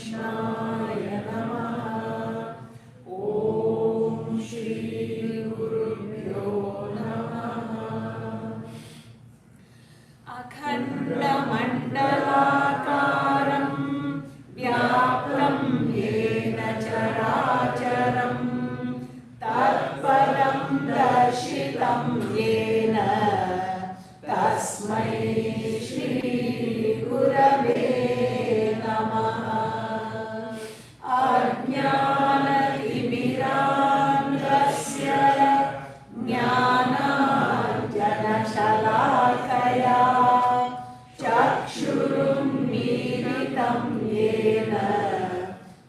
Krishnaaya Namaha. Om Shri Gurubhyo Namaha. Akhanda Mandalakaram Vyaptam Yena Characharam Tatpadam Darshitam Yena Tasmai Shri Gurave Namaha. Ajnanatimirandasya Jnananjanashalakaya Chakshurunmilitam Yena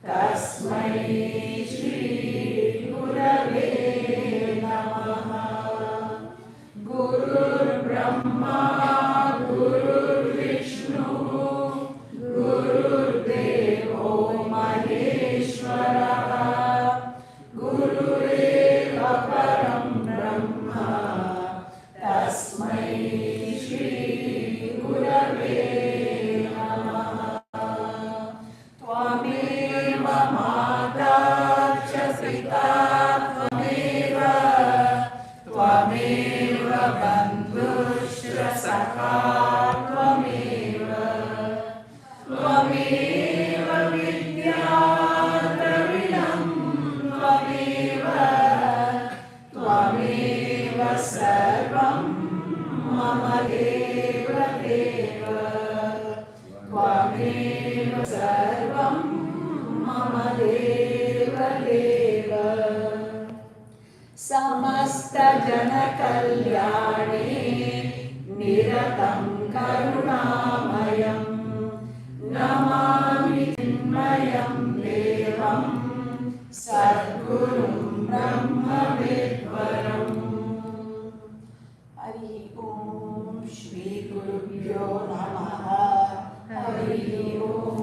Tasmai Shri Gurave Namaha. Gurur Brahma Gurur Vishnu Gurur Devo Maheshwara Gurureva Param Brahma Tasmai Shri Gurave Namaha. Tvameva Mata cha Pita Tvameva Tvameva Bandhushra Sakha Tvameva Tvameva Vidya Dravidam Tvameva Tvameva Sarvam Mama Deva Deva Tvameva Sarvam Mama Deva Deva. Samasta Jana Kalyane Niratam Karunamayam Namami Chinmayam Devam Sadgurum Brahma Vidvaram. Hari Om Shri Gurubhyo Namaha. Hari Om.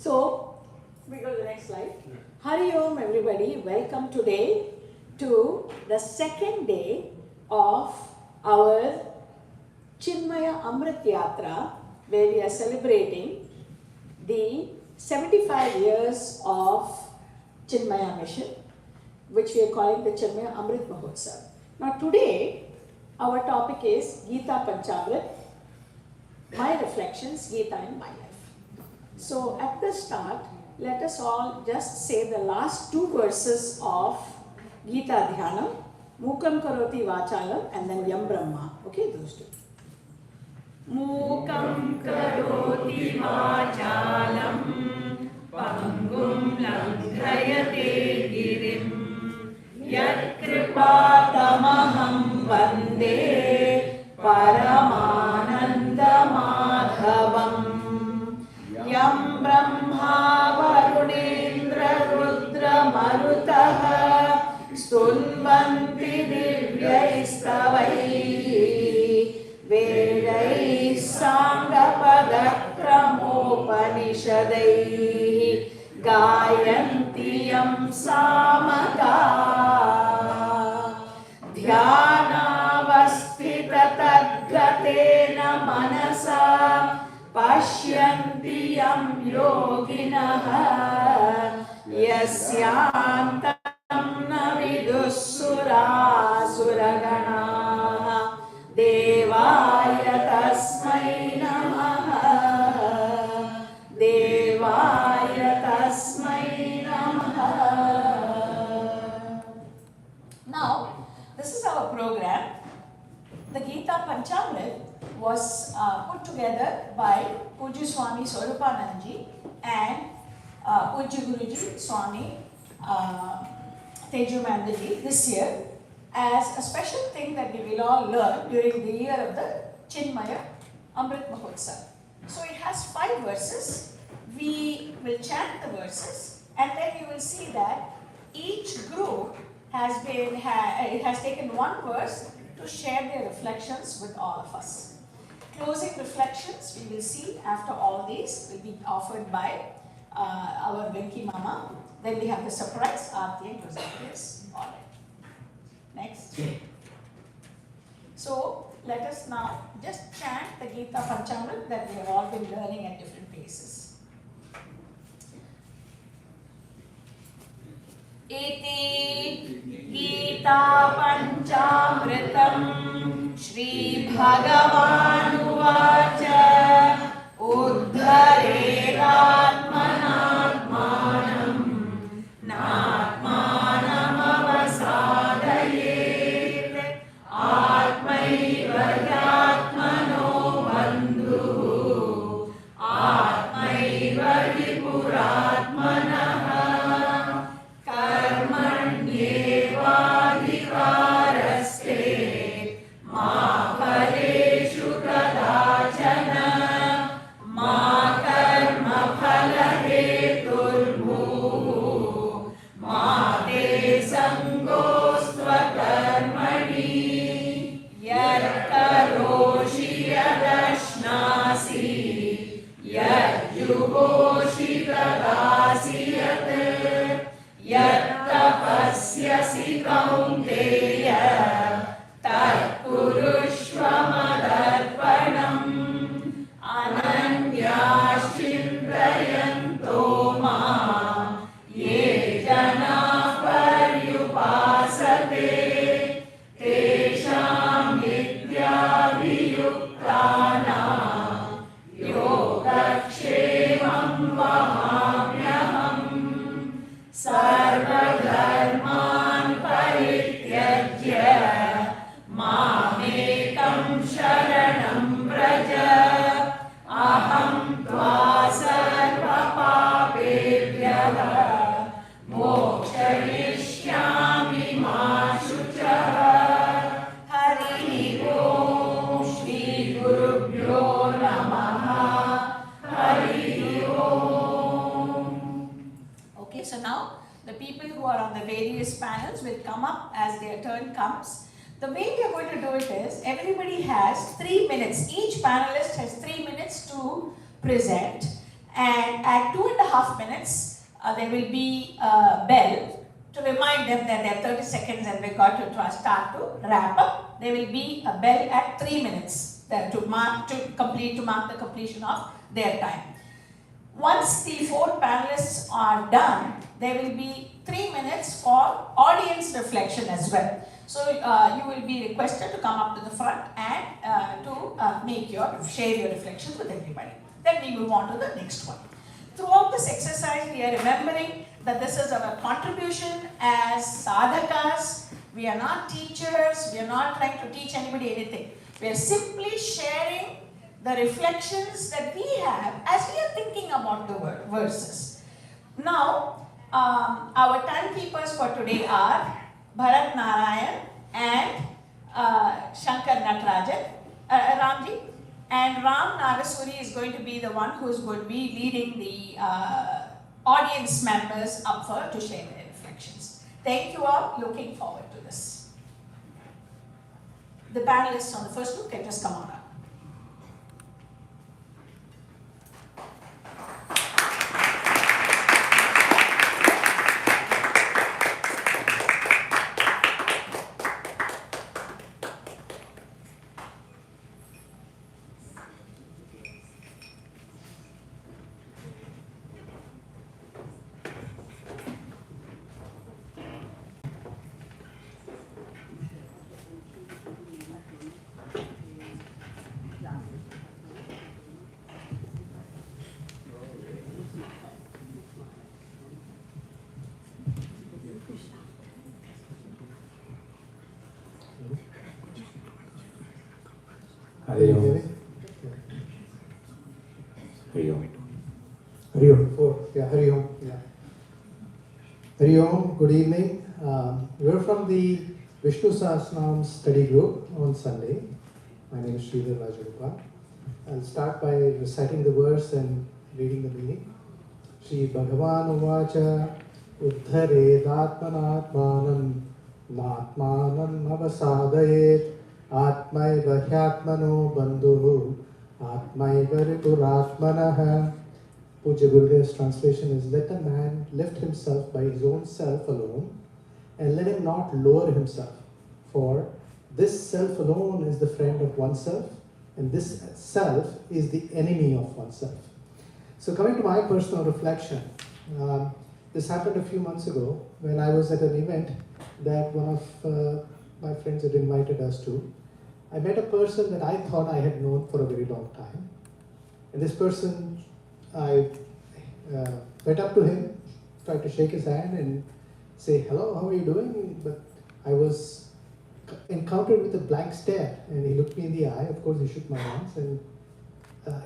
So, we go to the next slide. Hari Om everybody, welcome today to the second day of our Chinmaya Amrit Yatra, where we are celebrating the 75 years of Chinmaya mission, which we are calling the Chinmaya Amrit Mahotsav. Now today, our topic is Gita Panchamrit, my reflections, Gita in my life. So at the start, let us all just say the last two verses of Gita Dhyanam, Mukam Karoti Vachalam, and then Yam Brahma. Okay, those two. Mukam Karoti Vachalam, Pangum Langhayate Girim, Yat Kripatamaham Vande Paramananda Madhavam. Yam Brahma Varunendra Rudra Marutaha Stunvanti Divyaistavai Vedai Sangapadakramopanisadai Gayantiyam Samaka Dhyanavastita Tadgatena Manasa Pashyanti Yam Yoginaha Yasyantam Navidussura Suraganaha Devaya Tasmai Namaha Devaya Tasmai Namaha. Now, this is our program. The Gita Panchamrit was put together by Pujya Swami Swarupananji and Pujya Guruji Swami Tejumandaji this year. as a special thing that we will all learn during the year of the Chinmaya Amrit Mahotsav. So it has 5 verses. We will chant the verses, and then you will see that each group has taken one verse to share their reflections with all of us. Closing reflections we will see after all these will be offered by our Venki Mama. Then we have the surprise Aarti and closing prayers. All right. Next. So let us now just chant the Gita Panchamrit that we have all been learning at different paces. Iti Gita Panchamritam Shri Bhagavan Uvacha Uddhareratmanatmanam Natmanam Avasadayet Atmaiva Yatmano Bandhu Atmaiva Vipuratmanah Karmanyevadhikaraste Ma Phaleshu Kadachana Ma Karma Phala Heturmukh Ma Te Sangostva Karmani Yat Karoshi Yadashnasi Yat Yugoshi Tadasi Yat Yattapasyasi kaunteya tat kurushva madarpanam ananyashchintayanto ma ye jana paryupasate tesham vidyaviyuktana yogakshemam vahamyaham Sarvadharman parityajya mamekam sharanam braja aham tva sarva papebhyah mokshanishyami ma shuchah Hari Om Shri Gurubhyo Namaha Hari Om. Okay, so now the people who are on the various panels will come up as their turn comes. The way we are going to do it is, everybody has 3 minutes. Each panelist has 3 minutes to present, and at 2.5 minutes, there will be a bell to remind them that they have 30 seconds and we got to start to wrap up. There will be a bell at 3 minutes to mark the completion of their time. Once the 4 panelists are done, there will be 3 minutes for audience reflection as well. So you will be requested to come up to the front and share your reflections with everybody. Then we move on to the next one. Throughout this exercise, we are remembering that this is our contribution as sadhakas. We are not teachers. We are not trying to teach anybody anything. We are simply sharing the reflections that we have as we are thinking about the verses. Now, our timekeepers for today are Bharat Narayan and Shankar Natarajan, Ramji, and Ram Nagasuri is going to be the one who is going to be leading the audience members up to share their reflections. Thank you all. Looking forward to this. The panelists on the first group can just come on up. Hari Om. Hari Om. Hari Om. Oh, yeah, Hari Om. Yeah. Hari Om, good evening. We're from the Vishnu Sahasranam study group on Sunday. My name is Sridhar Rajarupa. I'll start by reciting the verse and reading the meaning. Shri Bhagavan Uvacha Uddharedatmanatmanam Natmanam Avasadayet Atmaiva Hyatmano Bandhu Atmaiva Rituratmanaha. Puja Gurudev's translation is, let a man lift himself by his own self alone and let him not lower himself, for this self alone is the friend of oneself and this self is the enemy of oneself. So coming to my personal reflection, this happened a few months ago when I was at an event that one of my friends had invited us to. I met a person that I thought I had known for a very long time. And this person, I went up to him, tried to shake his hand and say, hello, how are you doing? But I was encountered with a blank stare, and he looked me in the eye. Of course, he shook my hands, and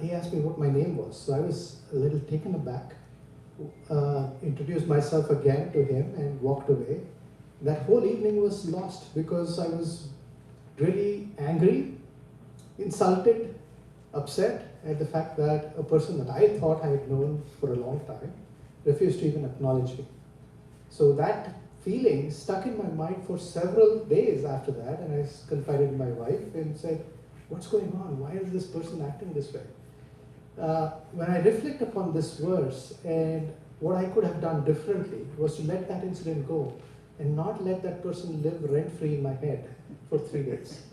he asked me what my name was. So I was a little taken aback, introduced myself again to him and walked away. That whole evening was lost because I was really angry, insulted, upset at the fact that a person that I thought I had known for a long time refused to even acknowledge me. So that feeling stuck in my mind for several days after that, and I confided in my wife and said, what's going on? Why is this person acting this way? When I reflect upon this verse and what I could have done differently was to let that incident go and not let that person live rent-free in my head for 3 days.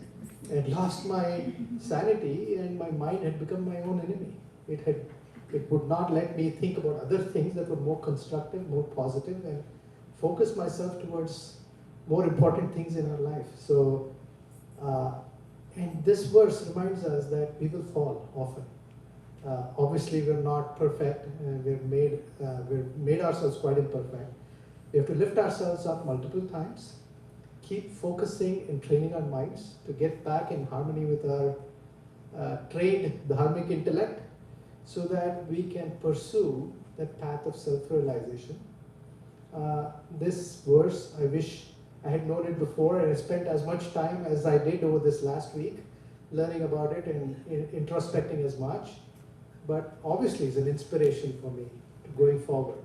I had lost my sanity and my mind had become my own enemy. It would not let me think about other things that were more constructive, more positive, and focus myself towards more important things in our life. So, and this verse reminds us that we will fall often. Obviously, we're not perfect, and we've made ourselves quite imperfect. We have to lift ourselves up multiple times, keep focusing and training our minds to get back in harmony with our trained dharmic intellect so that we can pursue that path of self-realization. This verse, I wish I had known it before and I spent as much time as I did over this last week learning about it and introspecting as much. But obviously it's an inspiration for me to going forward.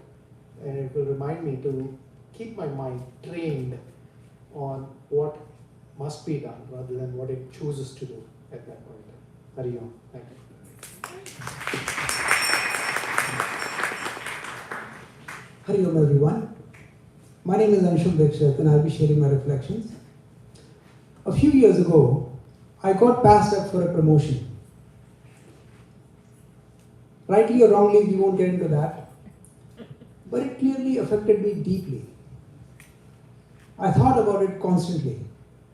And it will remind me to keep my mind trained on what must be done rather than what it chooses to do at that point. Hari Om. Thank you. Hari Om everyone. My name is Anshul Dikshit and I'll be sharing my reflections. A few years ago, I got passed up for a promotion. Rightly or wrongly, we won't get into that. But it clearly affected me deeply. I thought about it constantly.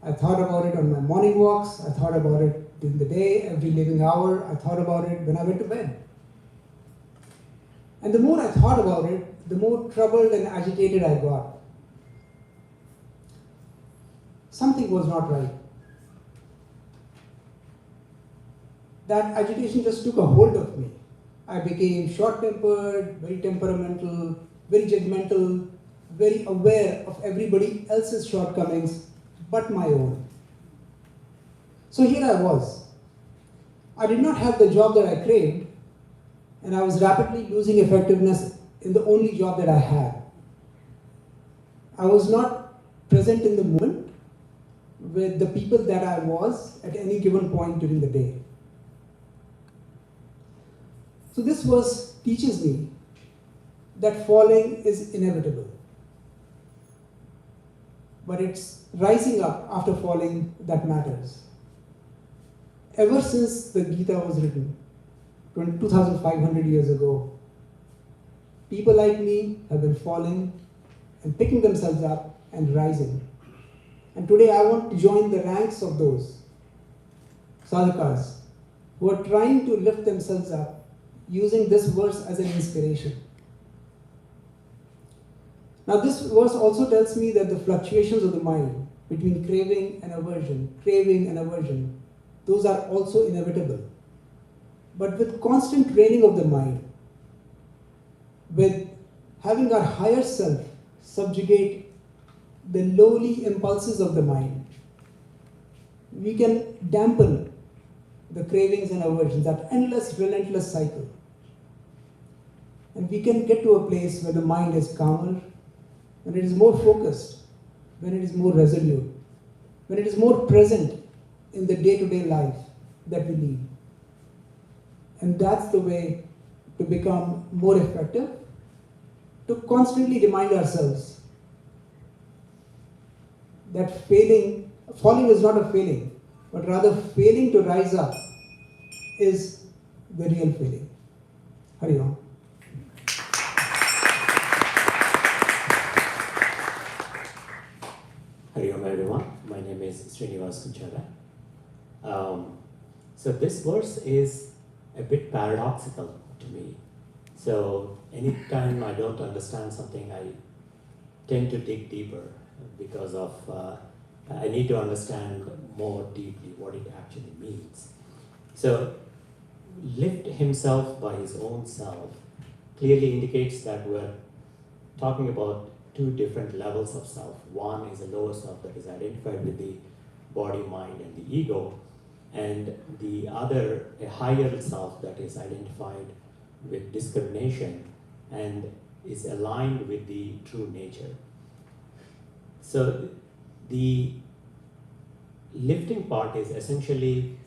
I thought about it on my morning walks. I thought about it during the day, every living hour. I thought about it when I went to bed. And the more I thought about it, the more troubled and agitated I got. Something was not right. That agitation just took a hold of me. I became short-tempered, very temperamental, very judgmental, very aware of everybody else's shortcomings but my own. So here I was. I did not have the job that I craved, and I was rapidly losing effectiveness in the only job that I had. I was not present in the moment with the people that I was at any given point during the day. So this verse teaches me that falling is inevitable. But it's rising up after falling that matters. Ever since the Gita was written, 2,500 years ago, people like me have been falling and picking themselves up and rising. And today I want to join the ranks of those sadhakas who are trying to lift themselves up using this verse as an inspiration. Now this verse also tells me that the fluctuations of the mind between craving and aversion, those are also inevitable. But with constant training of the mind, with having our higher self subjugate the lowly impulses of the mind. We can dampen the cravings and aversions, that endless, relentless cycle. And we can get to a place where the mind is calmer, when it is more focused, when it is more resolute, when it is more present in the day-to-day life that we lead. And that's the way to become more effective, to constantly remind ourselves that falling is not a failing, but rather failing to rise up is the real failing. Hari Om. Hari Om everyone, my name is Srinivas Kunchara. So this verse is a bit paradoxical to me. So anytime I don't understand something, I tend to dig deeper because of I need to understand more deeply what it actually means. So lift himself by his own self clearly indicates that we're talking about two different levels of self. One is a lower self that is identified with the body, mind, and the ego, and the other, a higher self that is identified with discrimination and is aligned with the true nature. So the lifting part is essentially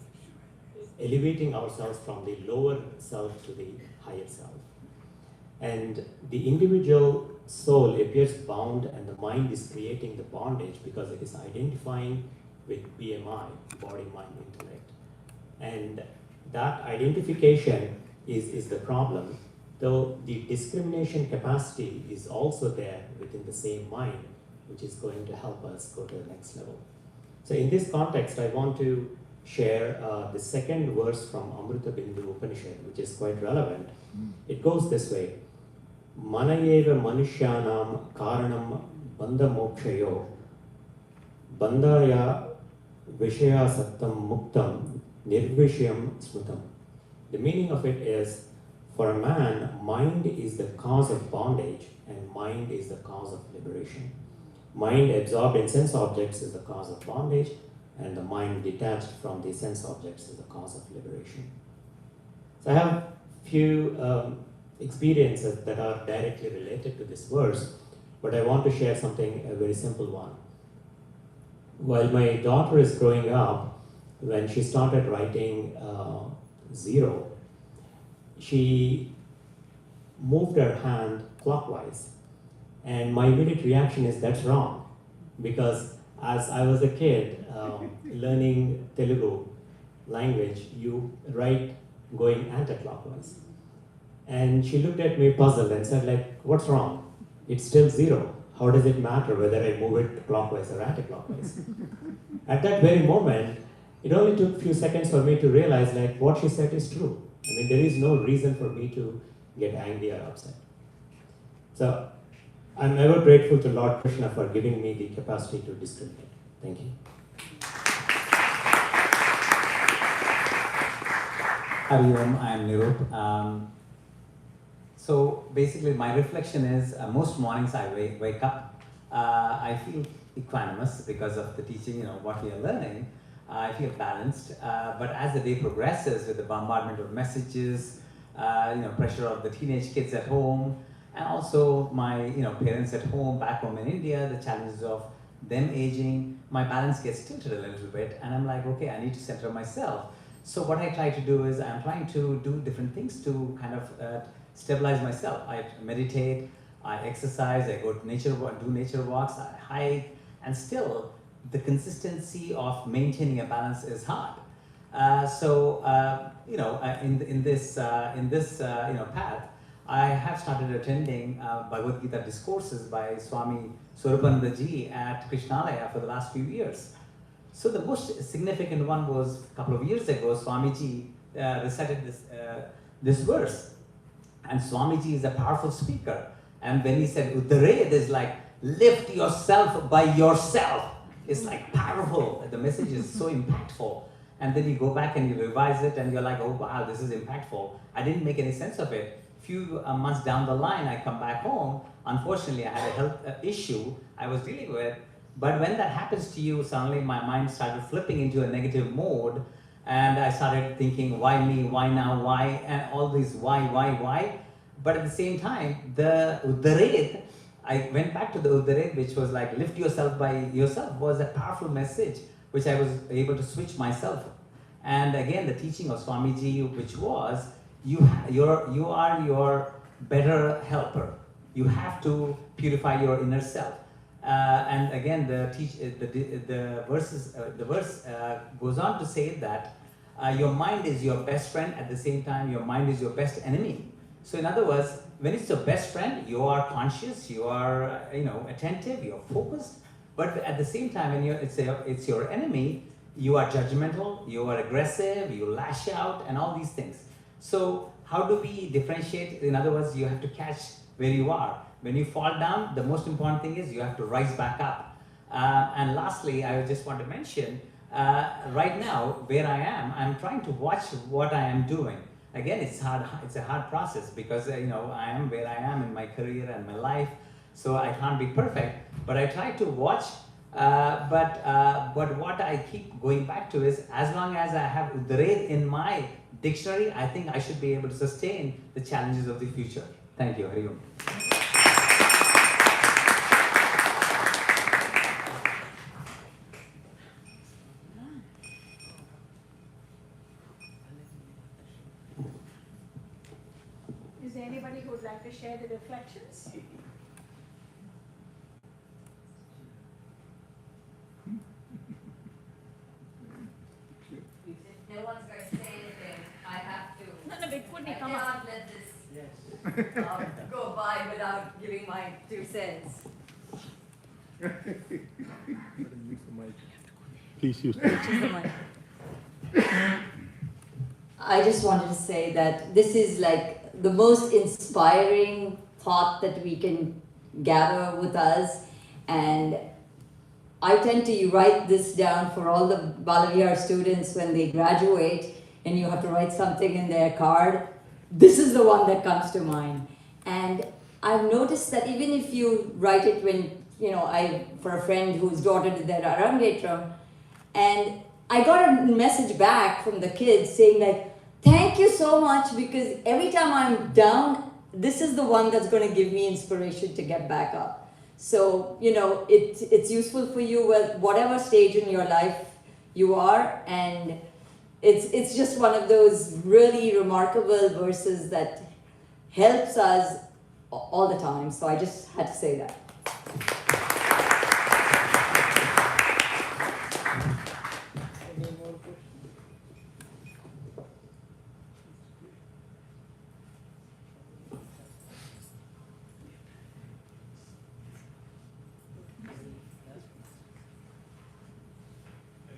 elevating ourselves from the lower self to the higher self. And the individual soul appears bound and the mind is creating the bondage because it is identifying with BMI, body, mind, intellect. And that identification is the problem, though the discrimination capacity is also there within the same mind, which is going to help us go to the next level. So in this context, I want to share the second verse from Amrit Bindu Upanishad, which is quite relevant. It goes this way: Manayeva Manushyanam Karanam Bandha Mokshayo Bandhaya Vishaya Sattam Muktam Nirvishayam Smutam. The meaning of it is, for a man, mind is the cause of bondage and mind is the cause of liberation. Mind absorbed in sense objects is the cause of bondage, and the mind detached from the sense objects is the cause of liberation. So I have few experiences that are directly related to this verse, but I want to share something, a very simple one. While my daughter is growing up, when she started writing zero, she moved her hand clockwise. And my immediate reaction is, that's wrong. Because as I was a kid learning Telugu language, you write going anti-clockwise. And she looked at me puzzled and said, like, what's wrong? It's still zero. How does it matter whether I move it clockwise or anti-clockwise? At that very moment, it only took a few seconds for me to realize, like, what she said is true. I mean, there is no reason for me to get angry or upset. So I'm ever grateful to Lord Krishna for giving me the capacity to discriminate. Thank you. Hari Om, I am Nirup. So basically my reflection is, most mornings I wake up, I feel equanimous because of the teaching, what we are learning. I feel balanced, but as the day progresses with the bombardment of messages, pressure of the teenage kids at home, and also my parents at home, back home in India, the challenges of them aging, my balance gets tilted a little bit, and I'm like, okay, I need to center myself. So what I try to do is I'm trying to do different things to kind of stabilize myself. I meditate, I exercise, I go to do nature walks, I hike, and still the consistency of maintaining a balance is hard. In this path, I have started attending Bhagavad Gita discourses by Swami Swarupananda Ji at Krishnalaya for the last few years. So the most significant one was a couple of years ago, Swamiji recited this verse. And Swamiji is a powerful speaker. And when he said, Uddare, there's like, lift yourself by yourself. It's like powerful. The message is so impactful. And then you go back and you revise it and you're like, oh wow, this is impactful. I didn't make any sense of it. A few months down the line, I come back home. Unfortunately, I had a health issue I was dealing with. But when that happens to you, suddenly my mind started flipping into a negative mode, and I started thinking, why me, why now, why, and all these why. But at the same time, the Uddaret, I went back to the Uddaret, which was like, lift yourself by yourself, was a powerful message, which I was able to switch myself. And again, the teaching of Swamiji, which was, you are your better helper. You have to purify your inner self. And again, the verse goes on to say that your mind is your best friend. At the same time, your mind is your best enemy. So in other words, when it's your best friend, you are conscious, you are attentive, you are focused. But at the same time, when it's your enemy, you are judgmental, you are aggressive, you lash out, and all these things. So how do we differentiate? In other words, you have to catch where you are. When you fall down, the most important thing is you have to rise back up. And lastly, I just want to mention, right now, where I am, I'm trying to watch what I am doing. Again, it's a hard process because I am where I am in my career and my life, so I can't be perfect. But I try to watch. But what I keep going back to is, as long as I have Uddaret in my dictionary, I think I should be able to sustain the challenges of the future. Thank you. Hari Om. Is there anybody who would like to share the reflections? No one's going to say anything. I have to. No, Bigfoot, I come on. cannot let this go by without giving my 2 cents. Please use I just wanted to say that this is like the most inspiring thought that we can gather with us, and I tend to write this down for all the Balavihar students when they graduate and you have to write something in their card. This is the one that comes to mind. And I've noticed that even if you write it when, for a friend whose daughter did their Arangetram, and I got a message back from the kids saying like, thank you so much, because every time I'm down, this is the one that's going to give me inspiration to get back up. So, it's useful for you at whatever stage in your life you are, and it's just one of those really remarkable verses that helps us all the time. So I just had to say that.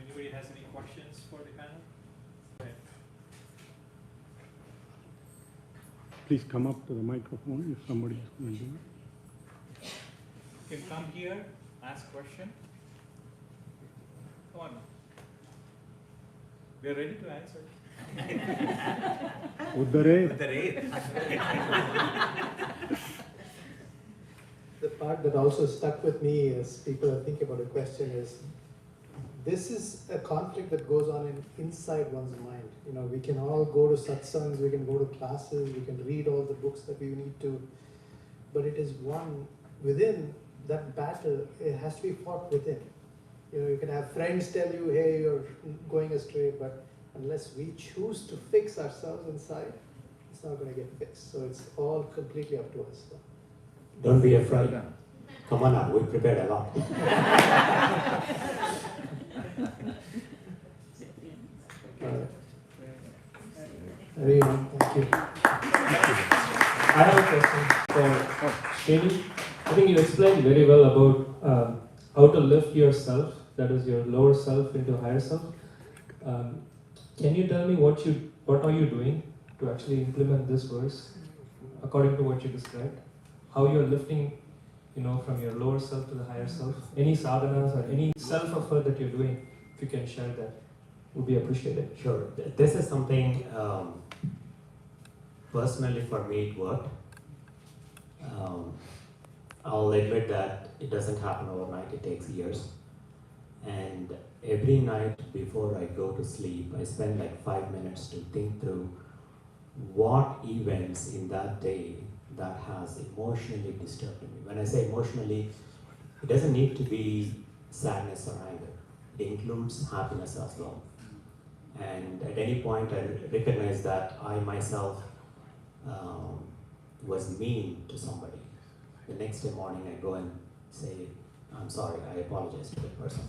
Anybody has any questions for the panel? Okay. Please come up to the microphone if somebody is going to do it. You can come here, ask question. Come on. We are ready to answer. Uddare. The part that also stuck with me as people are thinking about a question is, this is a conflict that goes on inside one's mind. We can all go to satsangs, we can go to classes, we can read all the books that we need to, but it is one within that battle. It has to be fought within. You can have friends tell you, hey, you're going astray, but unless we choose to fix ourselves inside, it's not going to get fixed. So it's all completely up to us. Don't be afraid. Come on now, we prepared a lot. Very well, thank you. I have a question for Srini. I think you explained very well about how to lift yourself, that is your lower self into higher self. Can you tell me what are you doing to actually implement this verse according to what you described? How you're lifting, from your lower self to the higher self? Any sadhanas or any self-effort that you're doing, if you can share that, would be appreciated. Sure. This is something personally for me it worked. I'll admit that it doesn't happen overnight, it takes years. And every night before I go to sleep, I spend like 5 minutes to think through what events in that day that has emotionally disturbed me. When I say emotionally, it doesn't need to be sadness or anger. It includes happiness as well. And at any point I recognize that I myself was mean to somebody. The next day morning I go and say, I'm sorry, I apologize to that person.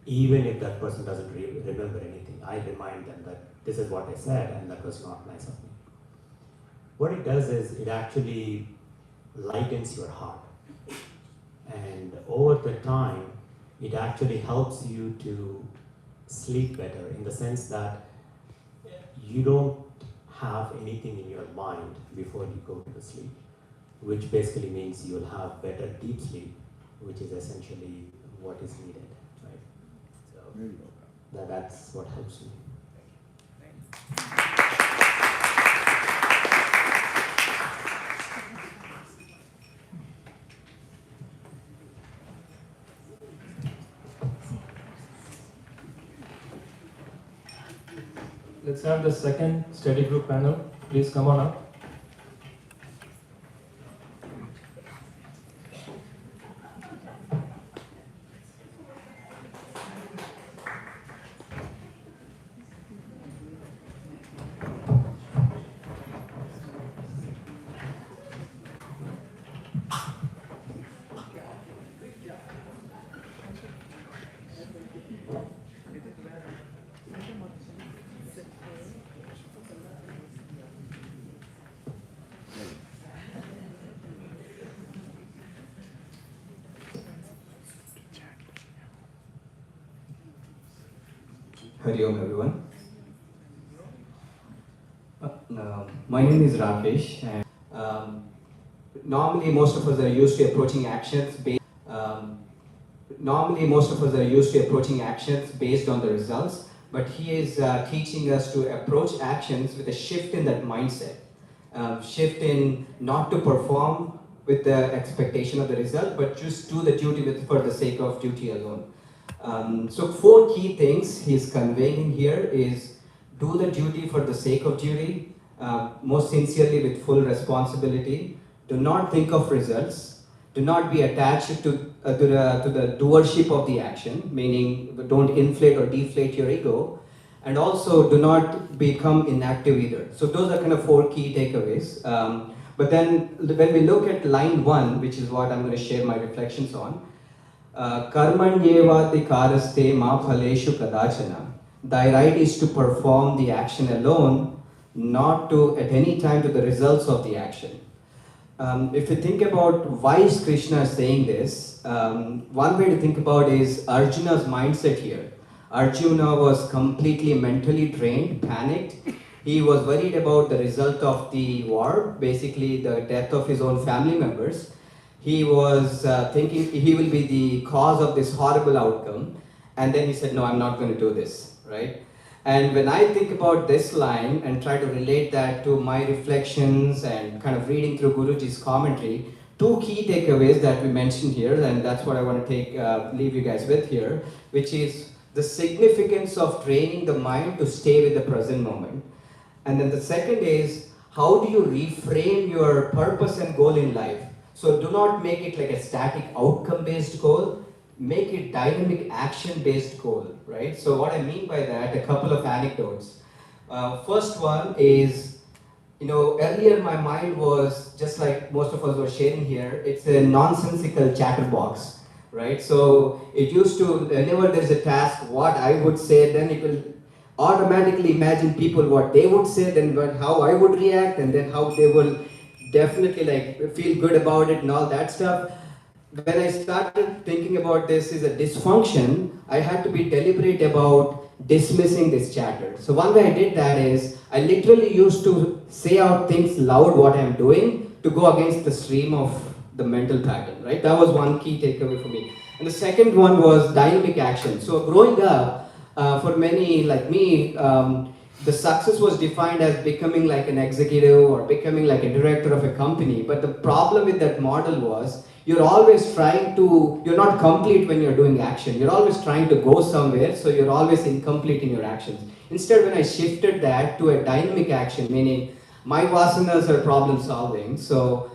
Even if that person doesn't remember anything, I remind them that this is what I said and that was not nice of me. What it does is it actually lightens your heart. And over the time, it actually helps you to sleep better in the sense that you don't have anything in your mind before you go to the sleep, which basically means you'll have better deep sleep, which is essentially what is needed, right? So that's what helps me. Let's have the second study group panel. Please come on up. Hari Om everyone. My name is Rakesh, and normally most of us are used to approaching actions based. Based on the results, but he is teaching us to approach actions with a shift in that mindset, shift in not to perform with the expectation of the result, but just do the duty for the sake of duty alone. So 4 key things he's conveying in here is do the duty for the sake of duty, most sincerely with full responsibility, do not think of results, do not be attached to the doership of the action, meaning don't inflate or deflate your ego, and also do not become inactive either. So those are kind of 4 key takeaways. But then when we look at line 1, which is what I'm going to share my reflections on, Karmanyevati karaste ma phaleshu kadachana. Thy right is to perform the action alone, not to at any time to the results of the action. If you think about why is Krishna saying this, one way to think about is Arjuna's mindset here. Arjuna was completely mentally drained, panicked. He was worried about the result of the war, basically the death of his own family members. He was thinking he will be the cause of this horrible outcome. And then he said, no, I'm not going to do this, right? And when I think about this line and try to relate that to my reflections and kind of reading through Guruji's commentary, 2 key takeaways that we mentioned here, and that's what I want to leave you guys with here, which is the significance of training the mind to stay with the present moment. And then the second is, how do you reframe your purpose and goal in life? So do not make it like a static outcome-based goal, make it dynamic action-based goal, right? So what I mean by that, a couple of anecdotes. First one is, earlier my mind was, just like most of us were sharing here, it's a nonsensical chatterbox, right? So it used to, whenever there's a task, what I would say, then it will automatically imagine people what they would say, then how I would react, and then how they will definitely feel good about it and all that stuff. When I started thinking about this as a dysfunction, I had to be deliberate about dismissing this chatter. So one way I did that is, I literally used to say out things loud what I'm doing to go against the stream of the mental pattern, right? That was one key takeaway for me. And the second one was dynamic action. So growing up, for many like me, the success was defined as becoming like an executive or becoming like a director of a company. But the problem with that model was you're always trying to, you're not complete when you're doing action. You're always trying to go somewhere, so you're always incomplete in your actions. Instead, when I shifted that to a dynamic action, meaning my vasanas are problem solving, so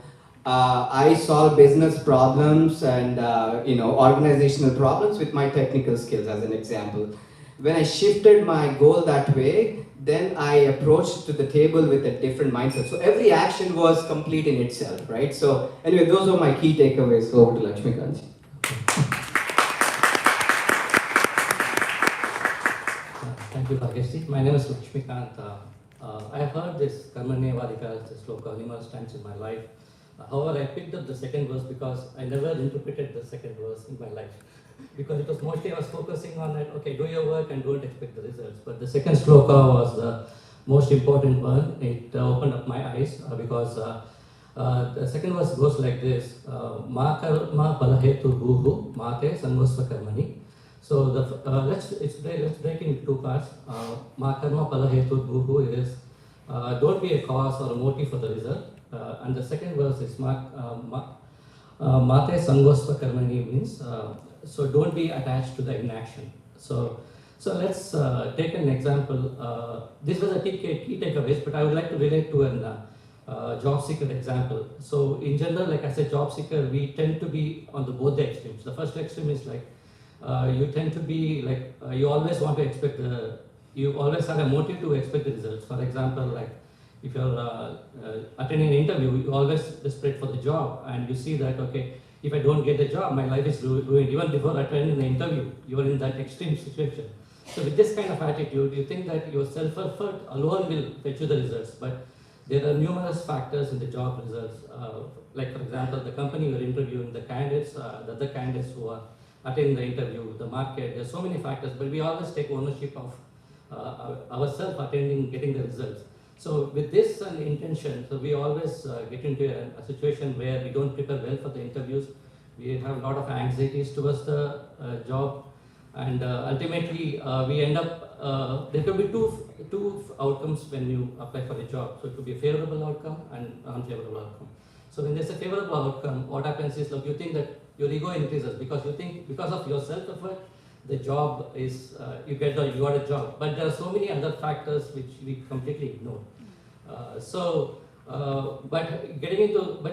I solve business problems and organizational problems with my technical skills, as an example. When I shifted my goal that way, then I approached to the table with a different mindset. So every action was complete in itself, right? So anyway, those are my key takeaways. Over to Lakshmikant. Thank you, Bhageshji. My name is Lakshmikant. I have heard this Karmanya Vadika, this sloka, numerous times in my life. However, I picked up the second verse because I never interpreted the second verse in my life. Because it was mostly I was focusing on that, okay, do your work and don't expect the results. But the second sloka was the most important one. It opened up my eyes because the second verse goes like this: Ma karma balahetu bhuhu mate sanvasva karmani. So let's break into two parts. Ma karma balahetu bhuhu is don't be a cause or a motive for the result. And the second verse is mate sanvasva karmani means so don't be attached to the inaction. So let's take an example. This was a key takeaways, but I would like to relate to a job seeker example. So in general, like as a job seeker, we tend to be on both the extremes. The first extreme is like you tend to be like you always want to expect you always have a motive to expect the results. For example, like if you're attending an interview, you always desperate for the job, and you see that okay, if I don't get the job, my life is ruined. Even before attending the interview, you are in that extreme situation. So with this kind of attitude, you think that your self-effort alone will fetch you the results. But there are numerous factors in the job results. Like for example, the company you're interviewing, the candidates, the other candidates who are attending the interview, the market. There's so many factors, but we always take ownership of ourselves getting the results. So with this intention, so we always get into a situation where we don't prepare well for the interviews. We have a lot of anxieties towards the job, and ultimately we end up, there could be two outcomes when you apply for a job. So it could be a favorable outcome and unfavorable outcome. So when there's a favorable outcome, what happens is, look, you think that your ego increases because you think because of your self-effort, the job is, you got a job. But there are so many other factors which we completely ignore. But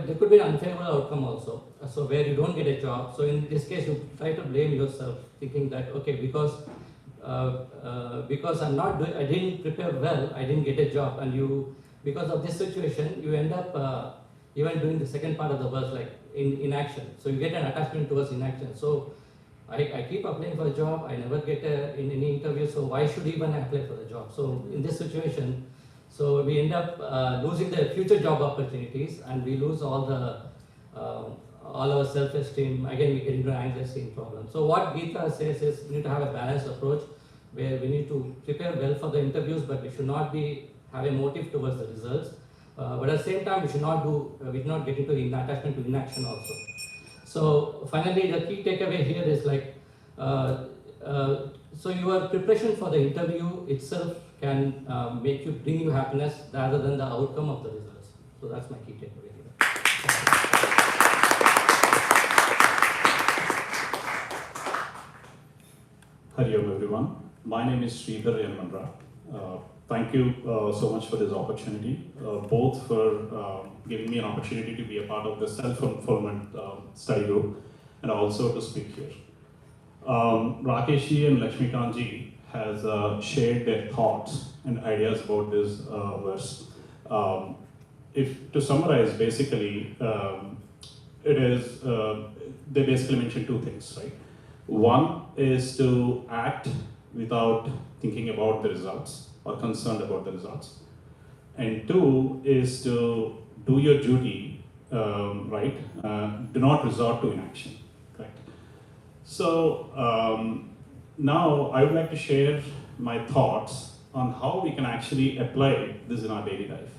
there could be an unfavorable outcome also. So where you don't get a job. So in this case, you try to blame yourself, thinking that okay, because I didn't prepare well, I didn't get a job, and because of this situation, you end up even doing the second part of the verse, like in inaction. So you get an attachment towards inaction. So I keep applying for a job, I never get in any interview, so why should even apply for the job? So in this situation, so we end up losing the future job opportunities, and we lose all our self-esteem. Again, we get into an anxiety problem. So what Gita says is we need to have a balanced approach where we need to prepare well for the interviews, but we should not have a motive towards the results. But at the same time, we should not get into attachment to inaction also. So finally, the key takeaway here is like, so your preparation for the interview itself can bring you happiness rather than the outcome of the results. So that's my key takeaway here. Hari Om everyone. My name is Sridhar Yanmandra. Thank you so much for this opportunity, both for giving me an opportunity to be a part of the self-fulfillment study group and also to speak here. Rakeshji and Lakshmikantji has shared their thoughts and ideas about this verse. If to summarize, basically, they basically mention two things, right? One is to act without thinking about the results or concerned about the results. And two is to do your duty, right? Do not resort to inaction, correct? So now I would like to share my thoughts on how we can actually apply this in our daily life.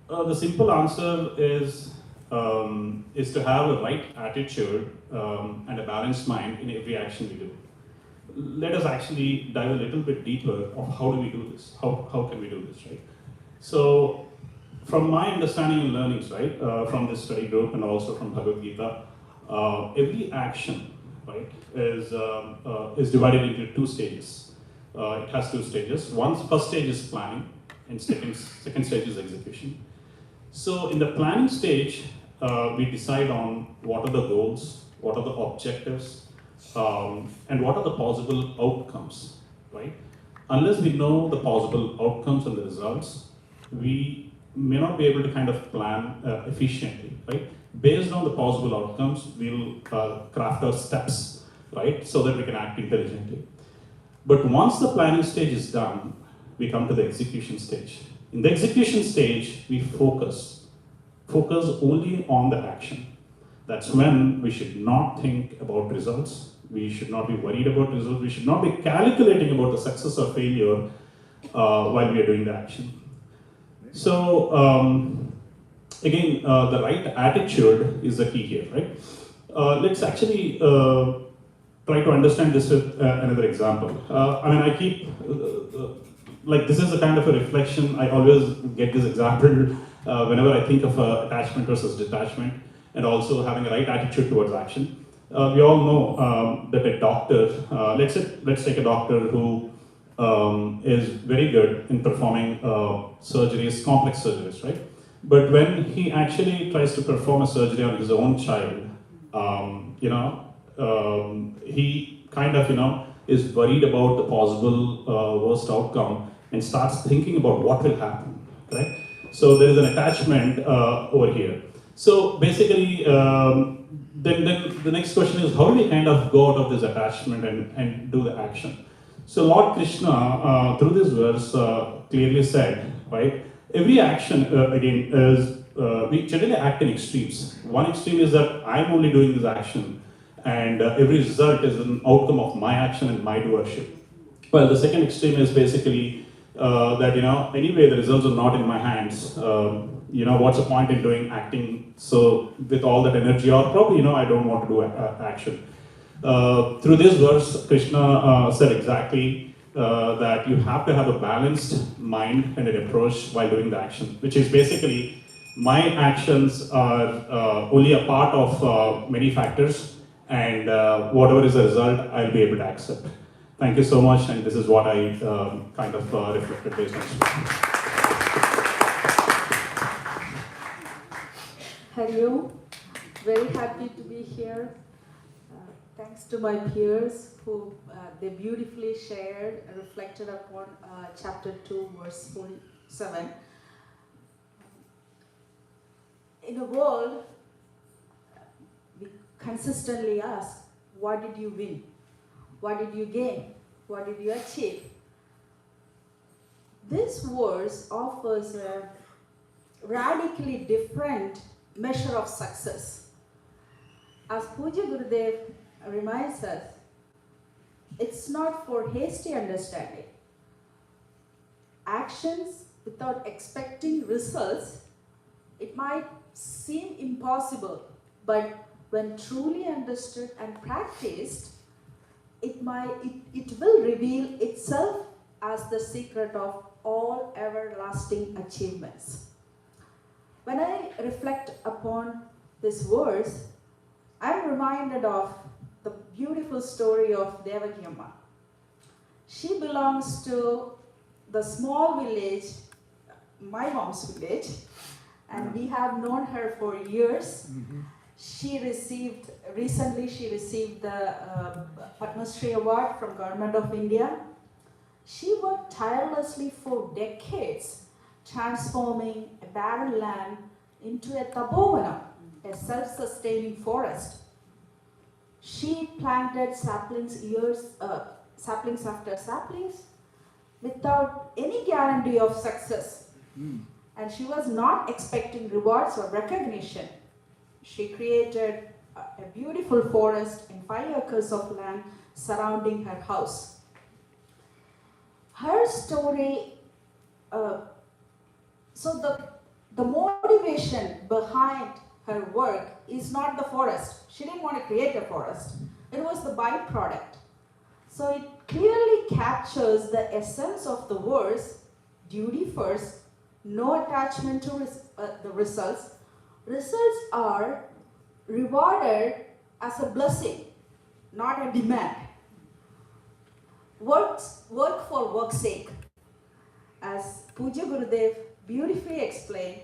The simple answer is to have a right attitude and a balanced mind in every action we do. let us actually dive a little bit deeper of how do we do this? How can we do this, right? So, from my understanding and learnings, right, from this study group and also from Bhagavad Gita, every action, right, is divided into two stages. It has two stages. First stage is planning, and second stage is execution. So in the planning stage, we decide on what are the goals, what are the objectives, and what are the possible outcomes, right? Unless we know the possible outcomes and the results, we may not be able to kind of plan efficiently, right? Based on the possible outcomes, we'll craft our steps, right? So that we can act intelligently. But once the planning stage is done, we come to the execution stage. In the execution stage, we focus only on the action. That's when we should not think about results. We should not be worried about results. We should not be calculating about the success or failure while we are doing the action. So, again, the right attitude is the key here, right? Let's actually try to understand this with another example. I keep, like, this is a kind of a reflection. I always get this example whenever I think of attachment versus detachment, and also having a right attitude towards action. We all know that a doctor, let's take a doctor who is very good in performing surgeries, complex surgeries, right? But when he actually tries to perform a surgery on his own child, he kind of, is worried about the possible worst outcome and starts thinking about what will happen, right? So there is an attachment over here. So basically, then the next question is, how do we kind of go out of this attachment and do the action? So Lord Krishna, through this verse, clearly said, right, every action, again, is, we generally act in extremes. One extreme is that I'm only doing this action, and every result is an outcome of my action and my doership. Well, the second extreme is basically that, anyway, the results are not in my hands. What's the point in acting so with all that energy, or probably, I don't want to do action. Through this verse, Krishna said exactly that you have to have a balanced mind and an approach while doing the action, which is basically my actions are only a part of many factors, and whatever is the result, I'll be able to accept. Thank you so much, and this is what I kind of reflected based on this. Hello, very happy to be here. Thanks to my peers who they beautifully shared and reflected upon chapter 2, verse 47. In a world, we consistently ask, what did you win? What did you gain? What did you achieve? This verse offers a radically different measure of success. As Puja Gurudev reminds us, it's not for hasty understanding. Actions without expecting results, it might seem impossible, but when truly understood and practiced, it will reveal itself as the secret of all everlasting achievements. When I reflect upon this verse, I'm reminded of the beautiful story of Devaki Amma. She belongs to the small village, my mom's village, and we have known her for years. Mm-hmm. Recently she received the Padma Shri Award from Government of India. She worked tirelessly for decades, transforming a barren land into a tapovan, a self-sustaining forest. She planted saplings after saplings without any guarantee of success. And she was not expecting rewards or recognition. She created a beautiful forest in 5 acres of land surrounding her house. Her story, so the motivation behind her work is not the forest. She didn't want to create a forest. It was the byproduct. So it clearly captures the essence of the verse, duty first, no attachment to the results. Results are rewarded as a blessing, not a demand. Work for work's sake. As Puja Gurudev beautifully explained,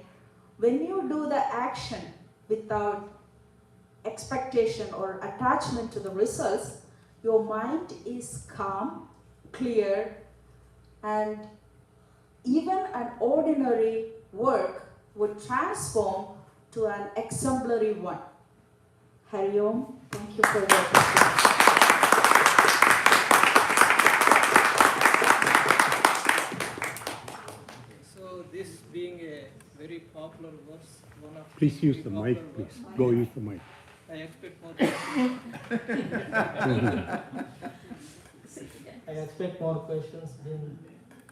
when you do the action without expectation or attachment to the results, your mind is calm, clear, and even an ordinary work would transform to an exemplary one. Hari Om, thank you for the opportunity. So this being a very popular verse, one of Please the use the very mic, popular please. verse, Go use the mic. I expect more questions. I expect more questions. Then,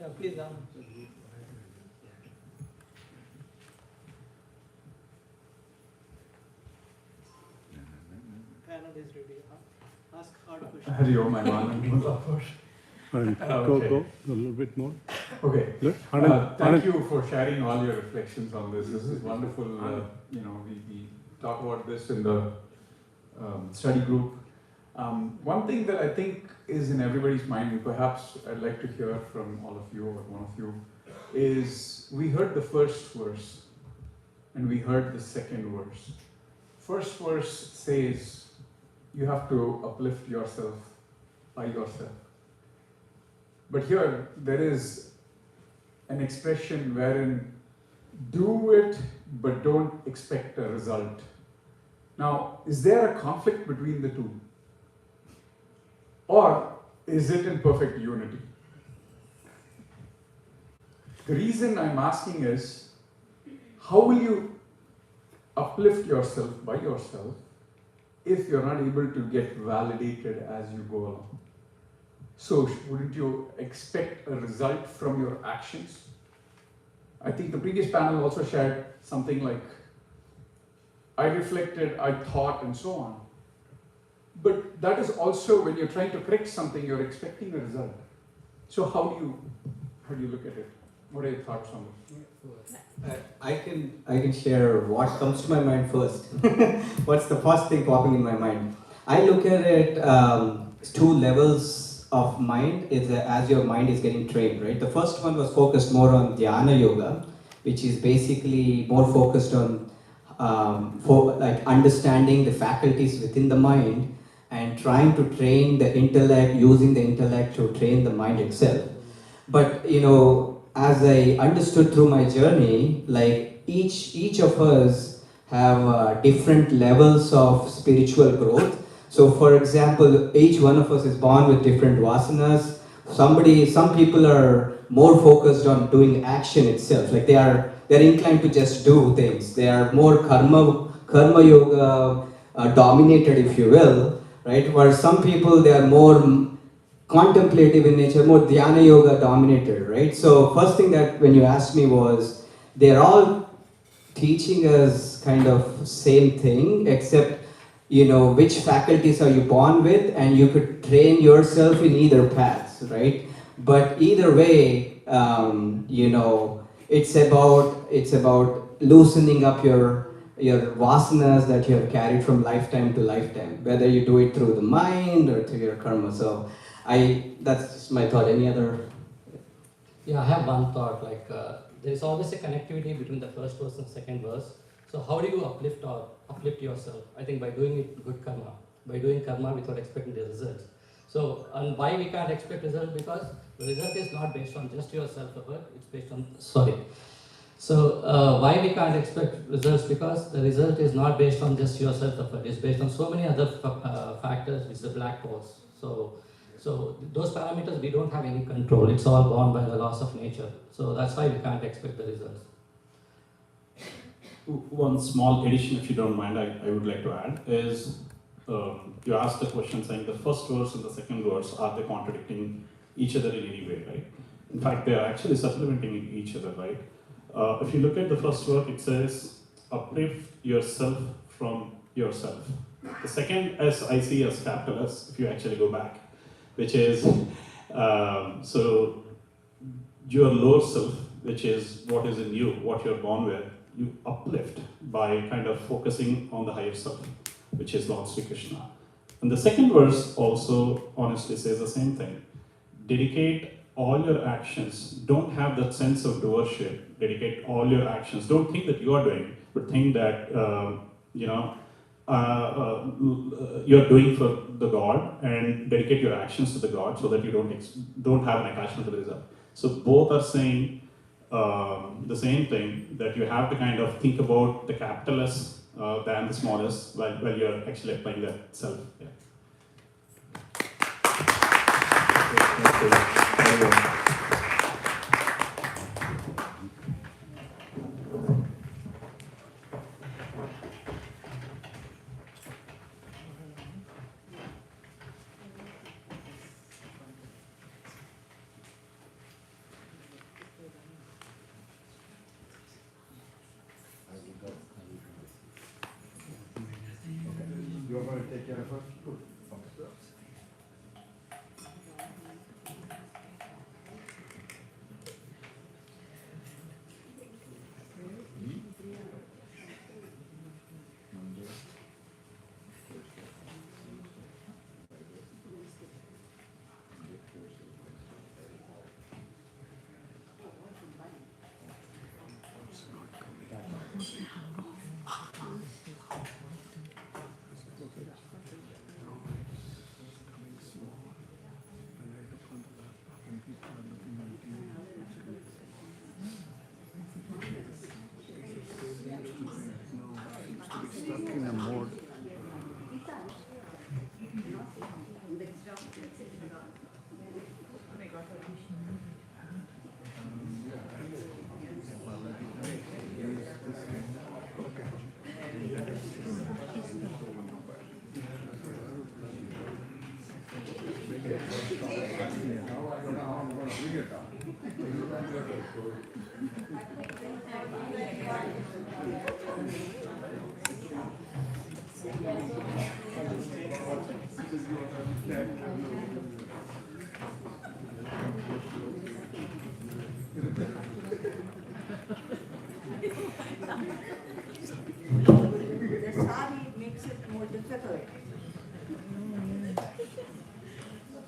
yeah, please. Panel is ready. Ask hard questions. Hari Om, I'm Anand. Go a little bit more. Okay. Look, Thank you for sharing all your reflections on this. This is wonderful. We talk about this in the study group. One thing that I think is in everybody's mind, and perhaps I'd like to hear from all of you or one of you, is we heard the first verse and we heard the second verse. First verse says you have to uplift yourself by yourself. But here there is an expression wherein do it but don't expect a result. Now, is there a conflict between the two? Or is it in perfect unity? The reason I'm asking is, how will you uplift yourself by yourself if you're not able to get validated as you go along? So, wouldn't you expect a result from your actions? I think the previous panel also shared something like, I reflected, I thought, and so on. But that is also when you're trying to correct something, you're expecting a result. So how do you look at it? What are your thoughts on this? I can share what comes to my mind first. What's the first thing popping in my mind? I look at it two levels of mind as your mind is getting trained, right? The first one was focused more on dhyana yoga, which is basically more focused on understanding the faculties within the mind and trying to train the intellect, using the intellect to train the mind itself. But as I understood through my journey, like each of us have different levels of spiritual growth. So for example, each one of us is born with different vasanas. Some people are more focused on doing action itself, like they're inclined to just do things. They are more karma yoga dominated, if you will, right? Where some people, they are more contemplative in nature, more dhyana yoga dominated, right? So first thing that when you asked me was, they're all teaching us kind of same thing, except which faculties are you born with, and you could train yourself in either paths, right? But either way, it's about loosening up your vasanas that you have carried from lifetime to lifetime, whether you do it through the mind or through your karma. So that's my thought. Any other? Yeah, I have one thought. There is always a connectivity between the first verse and second verse. So how do you uplift yourself? I think by doing it good karma, by doing karma without expecting the results. So, and why we can't expect results? Because the result is not based on just your self-effort. It's based on So why we can't expect results? Because the result is not based on just your self-effort. It's based on so many other factors, which is the black holes. So those parameters we don't have any control. It's all born by the laws of nature. So that's why we can't expect the results. One small addition, if you don't mind, I would like to add is, you asked the question saying the first verse and the second verse, are they contradicting each other in any way, right? In fact, they are actually supplementing each other, right? If you look at the first verse, it says, uplift yourself from yourself. The second S I see as capital S, if you actually go back. which is so your lower self, which is what is in you, what you're born with, you uplift by kind of focusing on the higher self, which is Lord Sri Krishna. And the second verse also honestly says the same thing. Dedicate all your actions. Don't have that sense of doership. Dedicate all your actions. Don't think that you are doing, but think that you're doing for the God, and dedicate your actions to the God so that you don't have an attachment to the result. So both are saying the same thing, that you have to kind of think about the capitalist than the smallest while you're actually applying that self. Yeah. You are going to take care of her? Good. Okay. The sari makes it more difficult.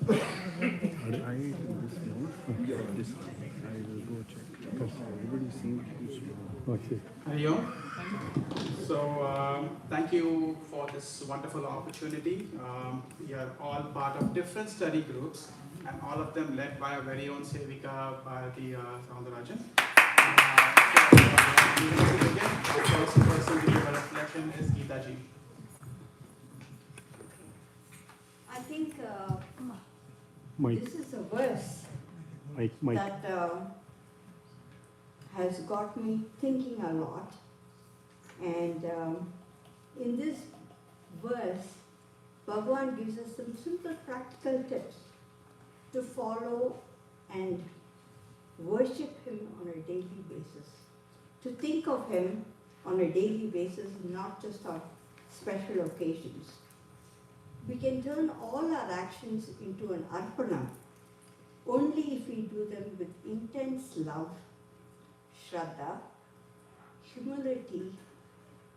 I this note. This I will go check because everybody seems to small. Okay. Hari Om. So thank you for this wonderful opportunity. We are all part of different study groups, and all of them led by our very own Sevika Bharati Soundarajan. The first person to give a reflection is Geeta ji. I think Mike. this is a verse Mike. that has got me thinking a lot. And in this verse, Bhagavan gives us some simple practical tips to follow and worship Him on a daily basis. To think of Him on a daily basis, not just on special occasions. We can turn all our actions into an arpanam only if we do them with intense love, shraddha, humility,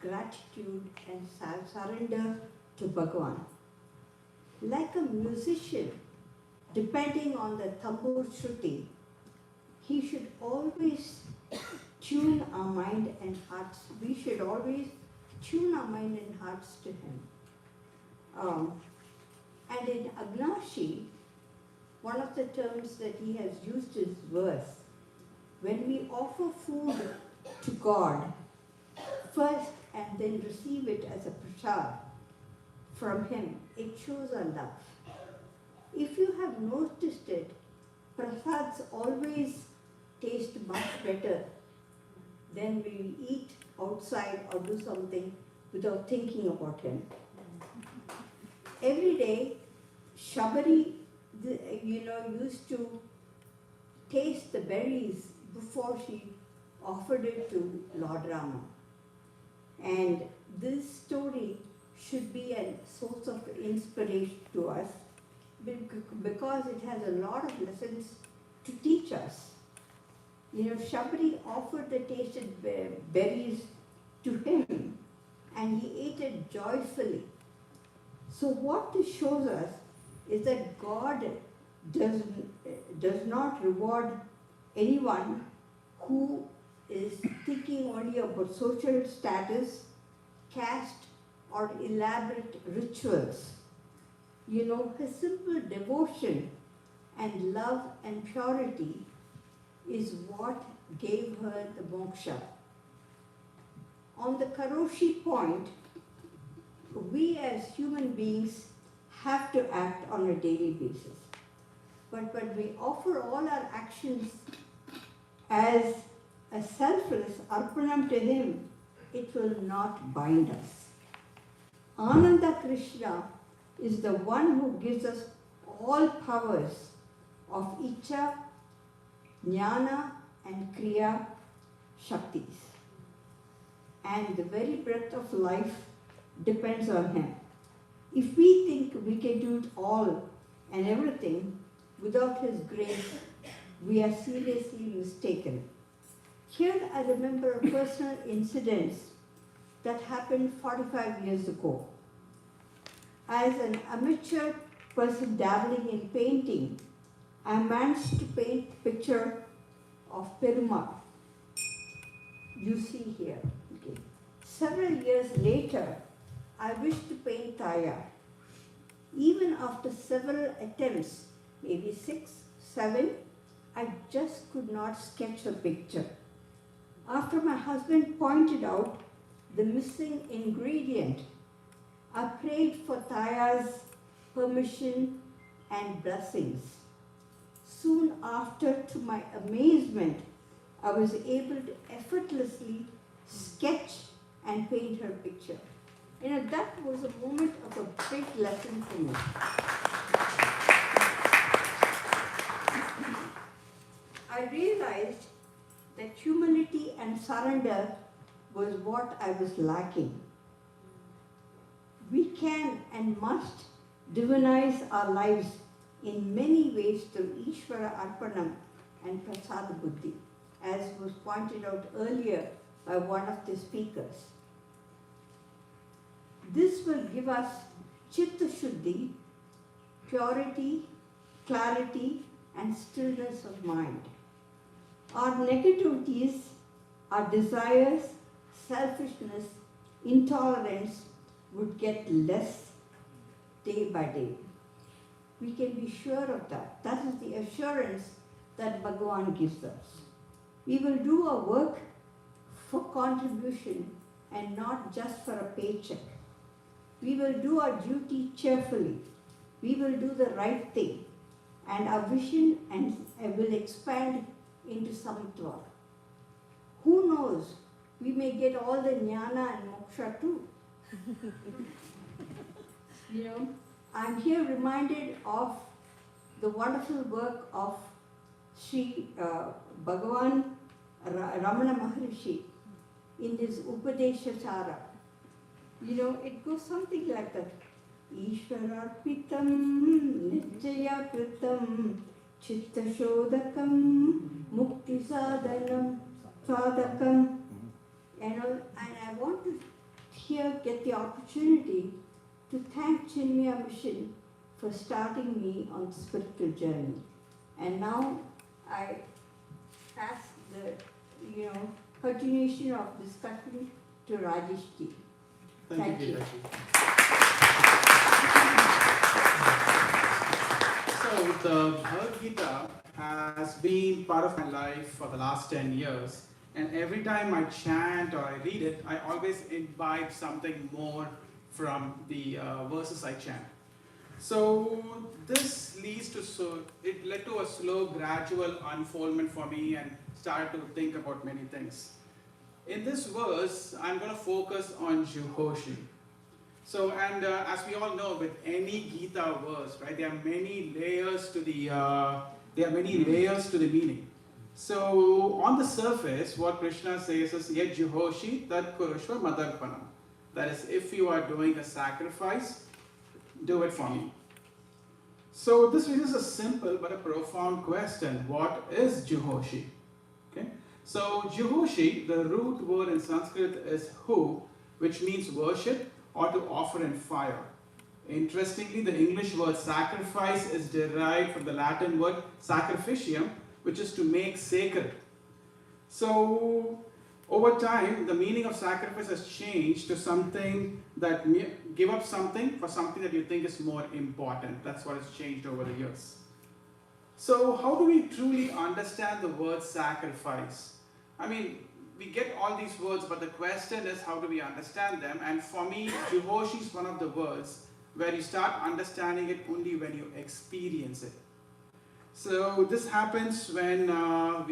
gratitude, and surrender to Bhagavan. Like a musician, depending on the tambur shruti, he should always tune our mind and hearts. We should always tune our mind and hearts to him. And in Agnashi, one of the terms that he has used is verse. When we offer food to God, first and then receive it as a prasad from him, it shows our love. If you have noticed it, prasads always taste much better than we eat outside or do something without thinking about him. Every day, Shabari, used to taste the berries before she offered it to Lord Rama. And this story should be a source of inspiration to us because it has a lot of lessons to teach us. Shabri offered the tasted berries to him and he ate it joyfully. So what this shows us is that God does not reward anyone who is thinking only about social status, caste, or elaborate rituals. His simple devotion and love and purity is what gave her the moksha. On the Karoshi point, we as human beings have to act on a daily basis. But when we offer all our actions as a selfless arpanam to him, it will not bind us. Ananda Krishna is the one who gives us all powers of Icha, Jnana and Kriya Shaktis. And the very breath of life depends on him. If we think we can do it all and everything without his grace, we are seriously mistaken. Here I remember a personal incident that happened 45 years ago. As an amateur person dabbling in painting, I managed to paint a picture of Perumal. You see here. Okay. Several years later, I wished to paint Taya. Even after several attempts, maybe 6, 7, I just could not sketch a picture. After my husband pointed out the missing ingredient, I prayed for Taya's permission and blessings. Soon after, to my amazement, I was able to effortlessly sketch and paint her picture. That was a moment of a big lesson for me. I realized that humility and surrender was what I was lacking. We can and must divinize our lives in many ways through Ishvara Arpanam and Prasada Buddhi, as was pointed out earlier by one of the speakers. This will give us Chitta Shuddhi, purity, clarity, and stillness of mind. Our negativities, our desires, selfishness, intolerance would get less day by day. We can be sure of that. That is the assurance that Bhagavan gives us. We will do our work for contribution and not just for a paycheck. We will do our duty cheerfully. We will do the right thing. And our vision will expand into Samatva. Who knows? We may get all the jnana and moksha too. I'm here reminded of the wonderful work of Sri Bhagavan Ramana Maharishi in his Upadeshachara. It goes something like that. Ishwararpitam Nijjaya Kritam Chitta Shodakam Mukti Sadakam. And I want to here get the opportunity to thank Chinmaya Mission for starting me on the spiritual journey. And now I pass the continuation of discussion to Rajesh ji. Thank you. So the Bhagavad Gita has been part of my life for the last 10 years. And every time I chant or I read it, I always imbibe something more from the verses I chant. So this it led to a slow, gradual unfoldment for me and started to think about many things. In this verse, I'm going to focus on Juhoshi. So, and as we all know, with any Gita verse, right, there are many layers to the meaning. So, on the surface, what Krishna says is, Yet Juhoshi Tad Kurushva Madarpanam. That is, if you are doing a sacrifice, do it for me. So this raises a simple but a profound question. What is Juhoshi? Okay. So Juhoshi, the root word in Sanskrit is hu, which means worship or to offer in fire. Interestingly, the English word sacrifice is derived from the Latin word sacrificium, which is to make sacred. So over time, the meaning of sacrifice has changed to something that give up something for something that you think is more important. That's what has changed over the years. So how do we truly understand the word sacrifice? I mean, we get all these words, but the question is how do we understand them? And for me, Juhoshi is one of the words where you start understanding it only when you experience it. So this happens when I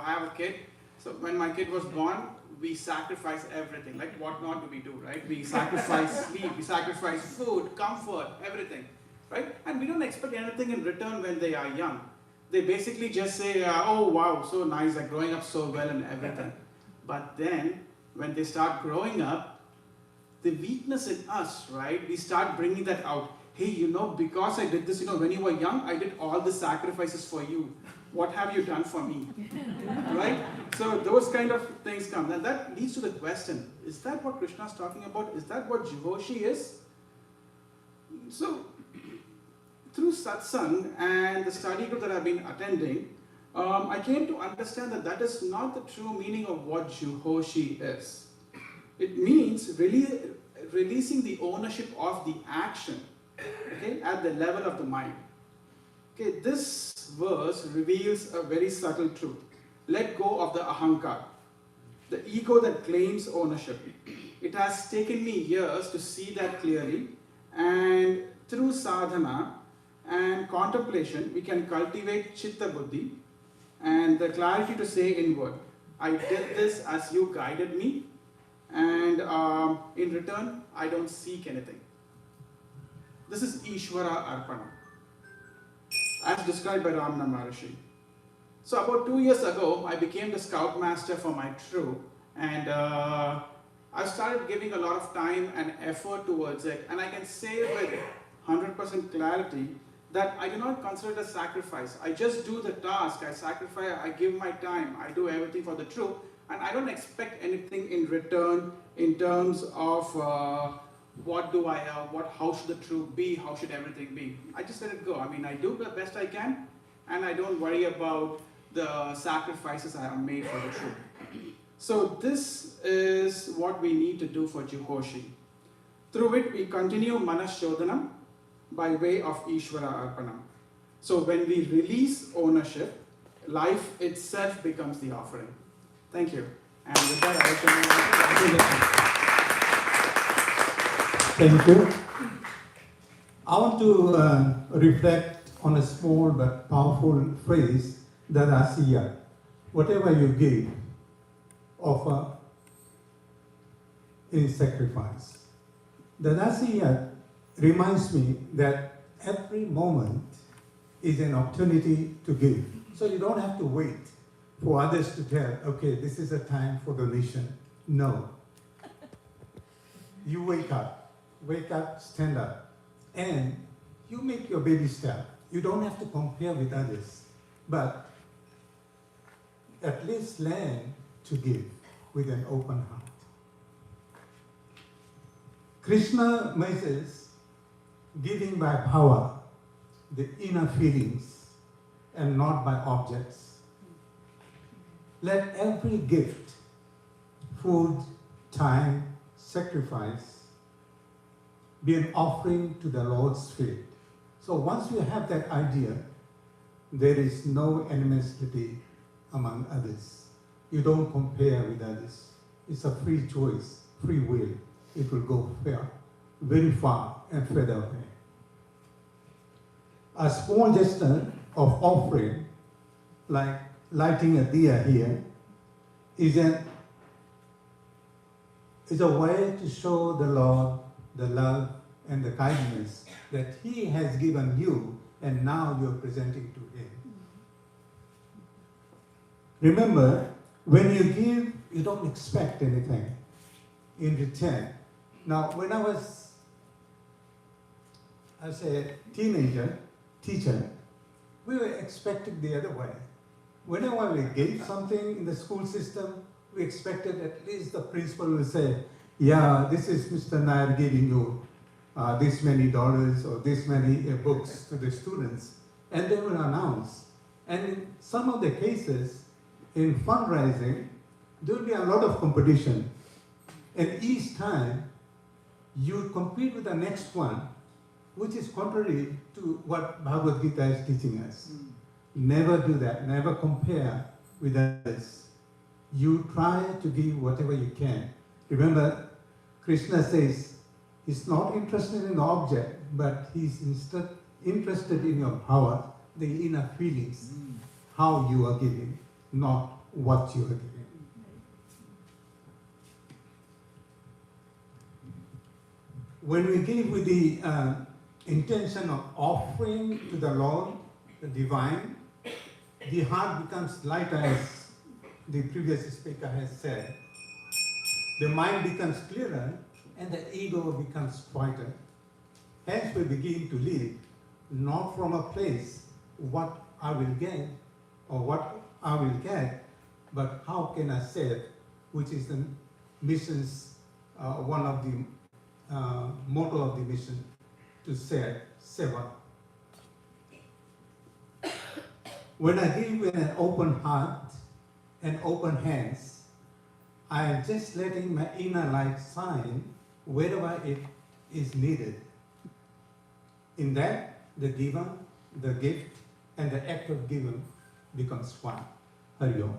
have a kid. So when my kid was born, we sacrifice everything. Like what not do we do, right? We sacrifice sleep, we sacrifice food, comfort, everything, right? And we don't expect anything in return when they are young. They basically just say, oh wow, so nice, like growing up so well and everything. But then when they start growing up, the weakness in us, right? We start bringing that out. Hey, because I did this, when you were young, I did all the sacrifices for you. What have you done for me? Right? So those kind of things come. And that leads to the question, is that what Krishna is talking about? Is that what Juhoshi is? So, through satsang and the study group that I've been attending, I came to understand that that is not the true meaning of what Juhoshi is. It means releasing the ownership of the action, okay, at the level of the mind. Okay, this verse reveals a very subtle truth. Let go of the ahankar, the ego that claims ownership. It has taken me years to see that clearly, and through sadhana and contemplation, we can cultivate chitta buddhi and the clarity to say inward, I did this as you guided me, and in return, I don't seek anything. This is Ishvara Arpana, as described by Ramana Maharishi. So about 2 years ago, I became the scoutmaster for my troop, and I started giving a lot of time and effort towards it, and I can say with 100% clarity that I do not consider it a sacrifice. I just do the task, I sacrifice, I give my time, I do everything for the troop, and I don't expect anything in return in terms of what do I have, how should the troop be, how should everything be. I just let it go. I mean, I do the best I can, and I don't worry about the sacrifices I have made for the troop. So this is what we need to do for Juhoshi. Through it, we continue Manas Shodhanam by way of Ishvara Arpanam. So when we release ownership, life itself becomes the offering. Thank you. And with that, Thank you. I want to reflect on a small but powerful phrase, Dadasiya. Whatever you give, offer in sacrifice. Dadasiya reminds me that every moment is an opportunity to give. So you don't have to wait for others to tell, okay, this is a time for donation. No. You wake up, stand up, and you make your baby step. You don't have to compare with others, but at least learn to give with an open heart. Krishna measures giving by power, the inner feelings, and not by objects. Let every gift, food, time, sacrifice, be an offering to the Lord's feet. So once you have that idea, there is no animosity among others. You don't compare with others. It's a free choice, free will. It will go very far and further away. A small gesture of offering, like lighting a diya here, is a way to show the Lord the love and the kindness that He has given you, and now you're presenting to Him. Remember, when you give, you don't expect anything in return. Now, when I was a teenager, teacher, we were expected the other way. Whenever we gave something in the school system, we expected at least the principal will say, yeah, this is Mr. Nair giving you this many dollars or this many books to the students, and they will announce. And in some of the cases, in fundraising, there will be a lot of competition. And each time, you compete with the next one, which is contrary to what Bhagavad Gita is teaching us. Never do that, never compare with others. You try to give whatever you can. Remember, Krishna says, he's not interested in the object, but he's interested in your power, the inner feelings, how you are giving, not what you are giving. When we give with the intention of offering to the Lord, the divine, the heart becomes lighter, as the previous speaker has said. The mind becomes clearer and the ego becomes quieter. Hence we begin to live not from a place what I will gain or what I will get, but how can I save, which is the mission's, one of the motto of the mission, to save, seva. When I give with an open heart and open hands, I am just letting my inner light shine wherever it is needed. In that, the giver, the gift, and the act of giving becomes one. Hari Om.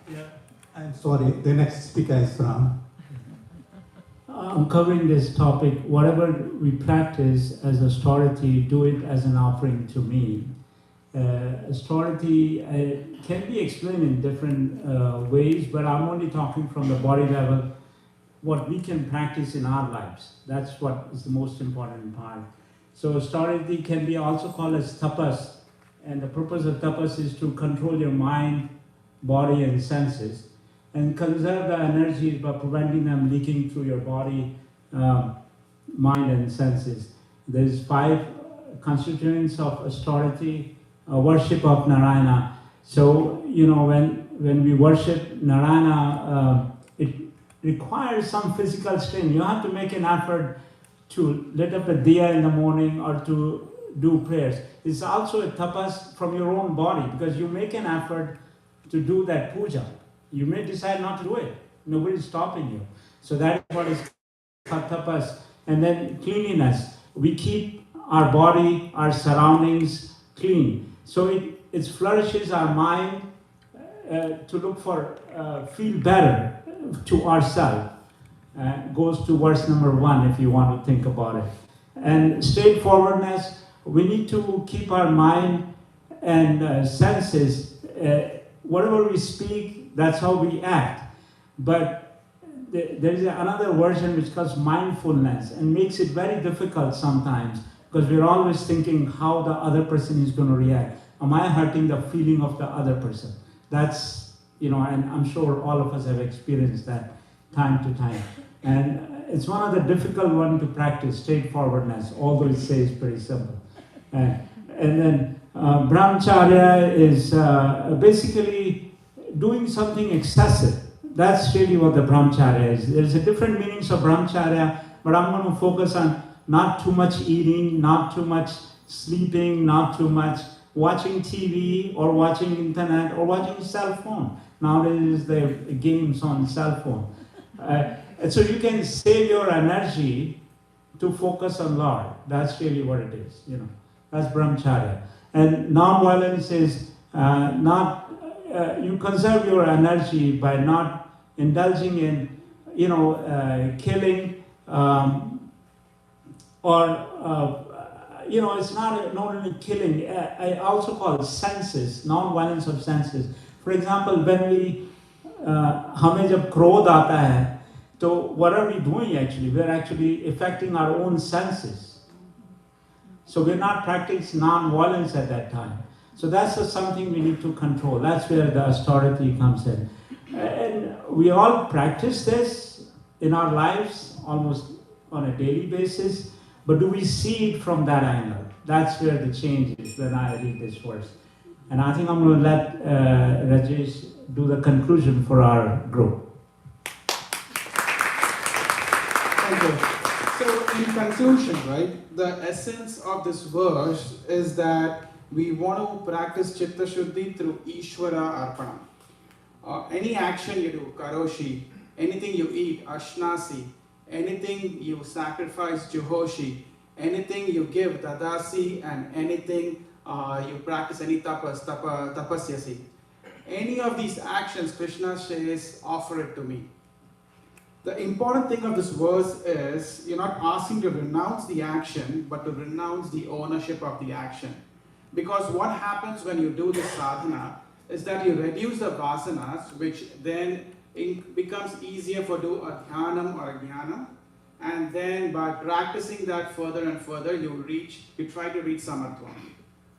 Yeah. I'm sorry, the next speaker is from. I'm covering this topic. Whatever we practice as austerity, do it as an offering to me. Austerity can be explained in different ways, but I'm only talking from the body level, what we can practice in our lives. That's what is the most important part. So austerity can be also called as tapas, and the purpose of tapas is to control your mind, body, and senses, and conserve the energies by preventing them leaking through your body, mind, and senses. There's 5 constituents of austerity. Worship of Narayana. So, you know, when we worship Narayana, it requires some physical strain. You have to make an effort to lit up a diya in the morning or to do prayers. It's also a tapas from your own body, because you make an effort to do that puja. You may decide not to do it. Nobody's stopping you. So that is what is called tapas. And then cleanliness. We keep our body, our surroundings clean. So it flourishes our mind to look for, feel better to ourselves. Goes to verse number 1 if you want to think about it. And straightforwardness, we need to keep our mind and senses, whatever we speak, that's how we act. But there is another version which calls mindfulness, and makes it very difficult sometimes, because we're always thinking how the other person is going to react. Am I hurting the feeling of the other person? That's, you know, and I'm sure all of us have experienced that time to time. And it's one of the difficult ones to practice, straightforwardness, although it says pretty simple. And then brahmacharya is basically doing something excessive. That's really what the brahmacharya is. There's a different meanings of brahmacharya, but I'm going to focus on not too much eating, not too much sleeping, not too much watching TV or watching internet or watching cell phone. Nowadays there are games on cell phone. And so you can save your energy to focus on Lord. That's really what it is, you know. That's brahmacharya. And non-violence is you conserve your energy by not indulging in, you know, killing, you know, it's not only killing. I also call it senses, non-violence of senses. For example, when we हमें जब क्रोध आता है, तो what are we doing actually? We're actually affecting our own senses. So we're not practicing non-violence at that time. So that's something we need to control. That's where the austerity comes in. And we all practice this. in our lives almost on a daily basis, but do we see it from that angle? That's where the change is when I read this verse. And I think I'm going to let Rajesh do the conclusion for our group. Thank you. So, in conclusion, right, the essence of this verse is that we want to practice Chitta Shuddhi through Ishvara Arpanam. Any action you do, Karoshi, anything you eat, Ashnasi, anything you sacrifice, Juhoshi, anything you give, Dadasi, and anything you practice, any tapasyasi. Any of these actions, Krishna says, offer it to me. The important thing of this verse is you're not asking to renounce the action, but to renounce the ownership of the action. Because what happens when you do this sadhana is that you reduce the vasanas, which then becomes easier for do a dhyanam or a jnanam. And then by practicing that further and further, you try to reach samatva.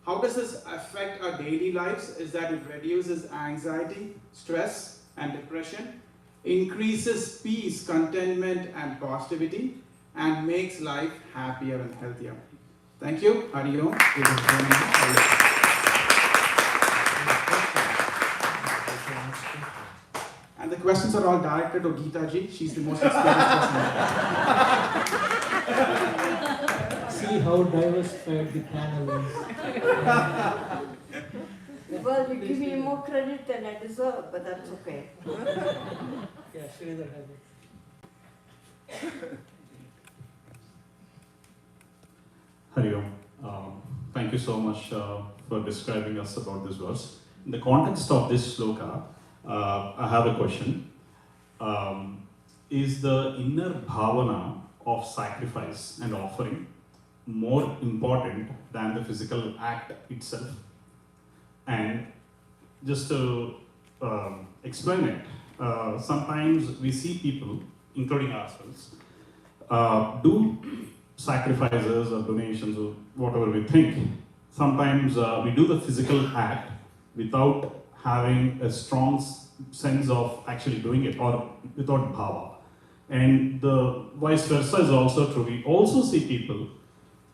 How does this affect our daily lives? Is that it reduces anxiety, stress, and depression, increases peace, contentment, and positivity, and makes life happier and healthier. Thank you. Hari Om. And the questions are all directed to Geeta ji. She's the most experienced person. See how diversified the panel is. Well, you give me more credit than I deserve, but that's okay. Yeah, Sridhar has it. Hari Om. Thank you so much for describing us about this verse. In the context of this sloka, I have a question. Is the inner bhavana of sacrifice and offering more important than the physical act itself? And just to explain it, sometimes we see people, including ourselves, do sacrifices or donations or whatever we think. Sometimes we do the physical act without having a strong sense of actually doing it, or without bhava. And the vice versa is also true. We also see people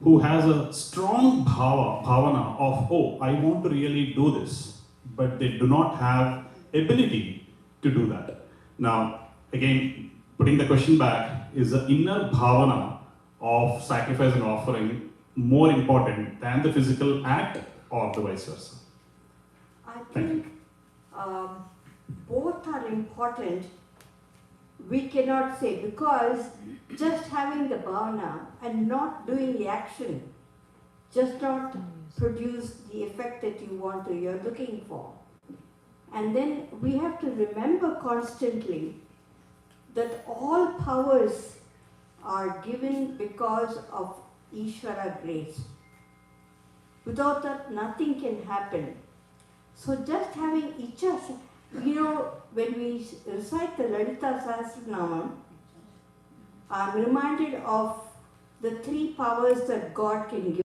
who has a strong bhavana of, oh, I want to really do this, but they do not have ability to do that. Now, again, putting the question back, is the inner bhavana of sacrifice and offering more important than the physical act, or the vice versa? I think both are important. We cannot say, because just having the bhavana and not doing the action just not produce the effect that you're looking for. And then we have to remember constantly that all powers are given because of Ishvara grace. Without that, nothing can happen. So just having ichha, when we recite the Lalita Sahasranamam, I'm reminded of the three powers that God can give.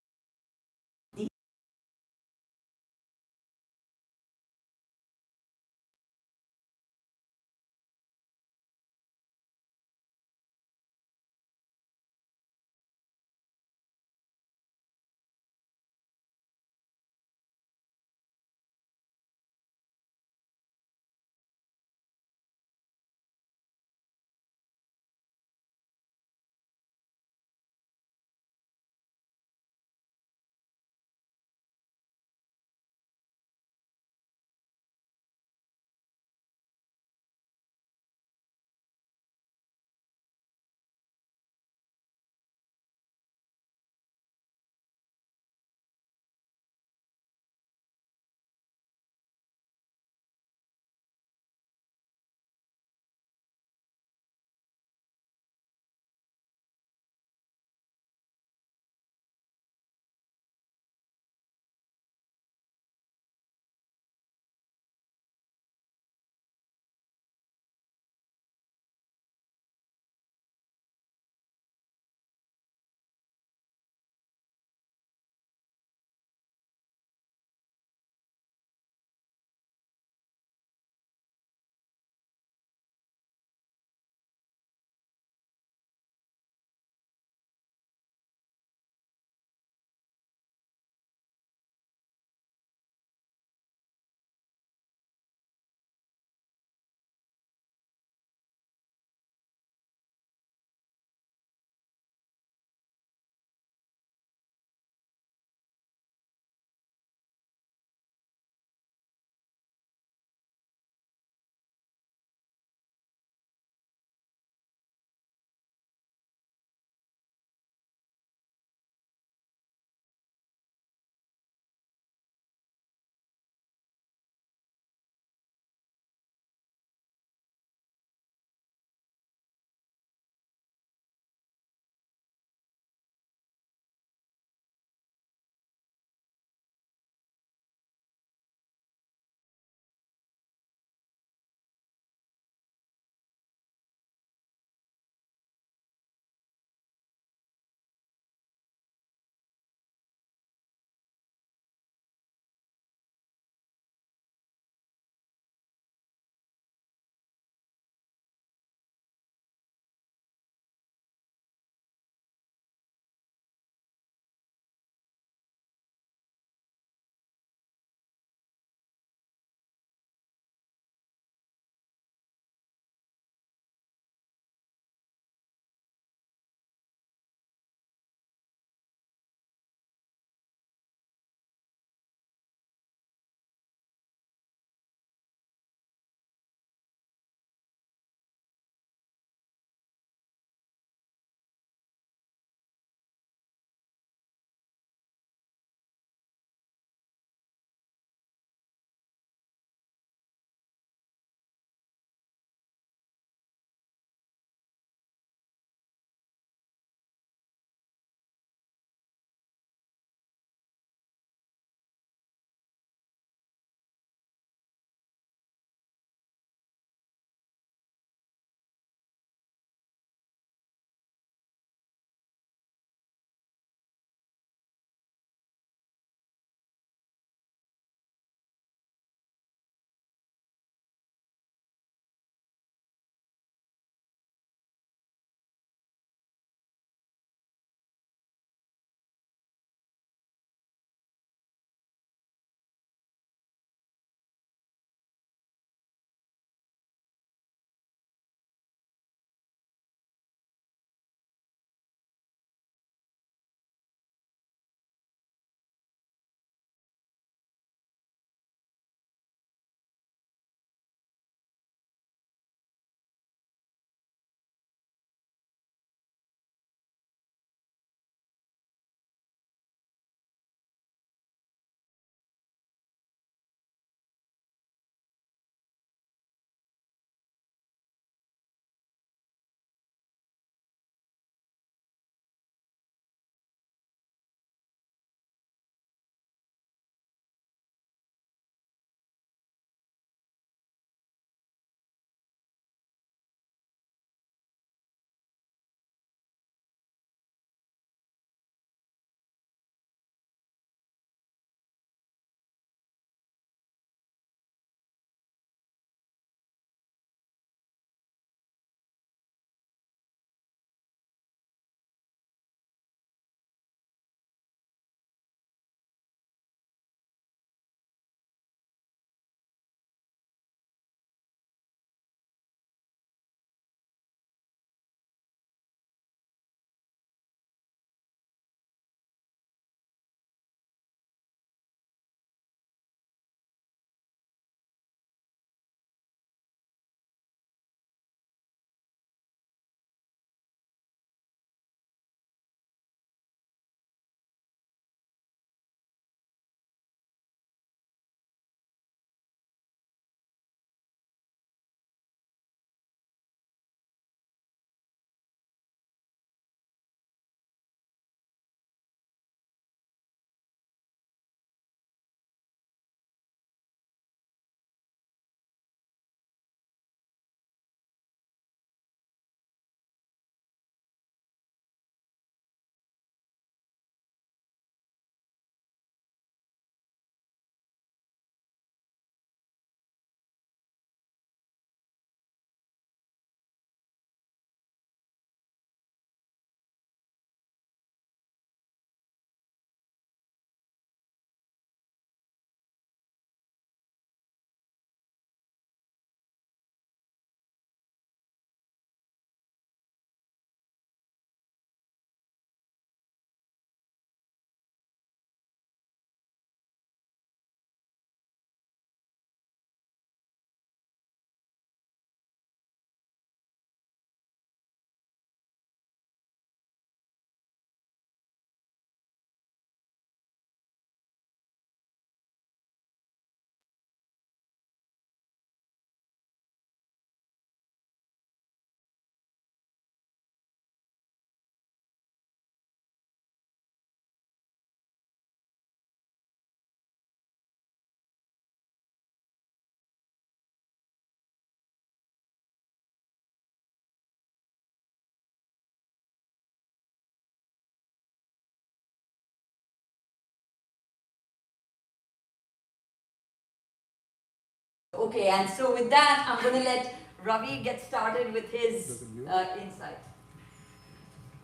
Okay, and so with that, I'm going to let Ravi get started with his insight.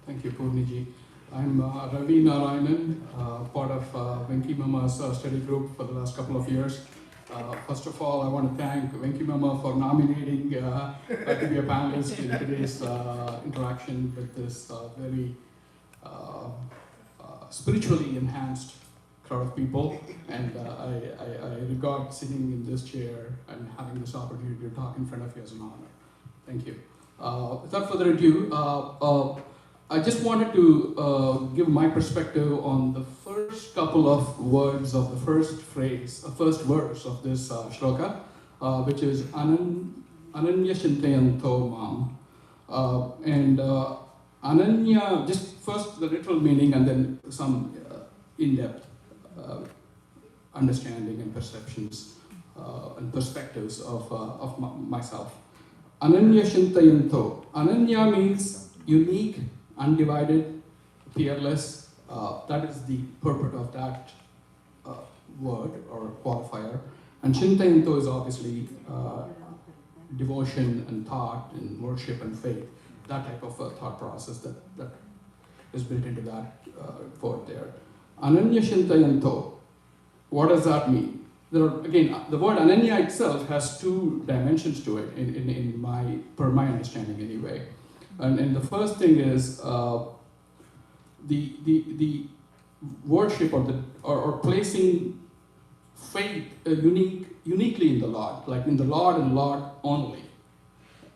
Thank you, Purniji. I'm Ravi Narayanan, part of Venki Mama's study group for the last couple of years. First of all, I want to thank Venki Mama for nominating to be a panelist in today's interaction with this very spiritually enhanced crowd of people. And I regard sitting in this chair and having this opportunity to talk in front of you as an honor. Thank you. Without further ado, I just wanted to give my perspective on the first couple of words of the first phrase, first verse of this shloka, which is Ananya Shintayanto Mam. And Ananya, just first the literal meaning and then some in-depth understanding and perceptions and perspectives of myself. Ananya Shintayanto. Ananya means unique, undivided, peerless. That is the purport of that word or qualifier. And Shintayanto is obviously devotion and thought and worship and faith. That type of thought process that is built into that word there. Ananya Shintayanto. What does that mean? There are, again, the word Ananya itself has two dimensions to it per my understanding anyway. And the first thing is the worship or placing faith uniquely in the Lord, like in the Lord and Lord only.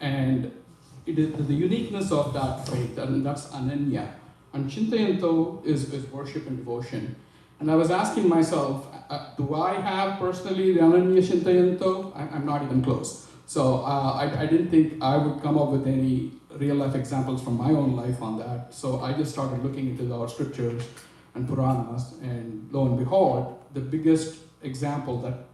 And it is the uniqueness of that faith, and that's Ananya. And Shintayanto is worship and devotion. And I was asking myself, do I have personally the Ananya Shintayanto? I'm not even close. So I didn't think I would come up with any real life examples from my own life on that. So I just started looking into our scriptures and Puranas, and lo and behold, the biggest example that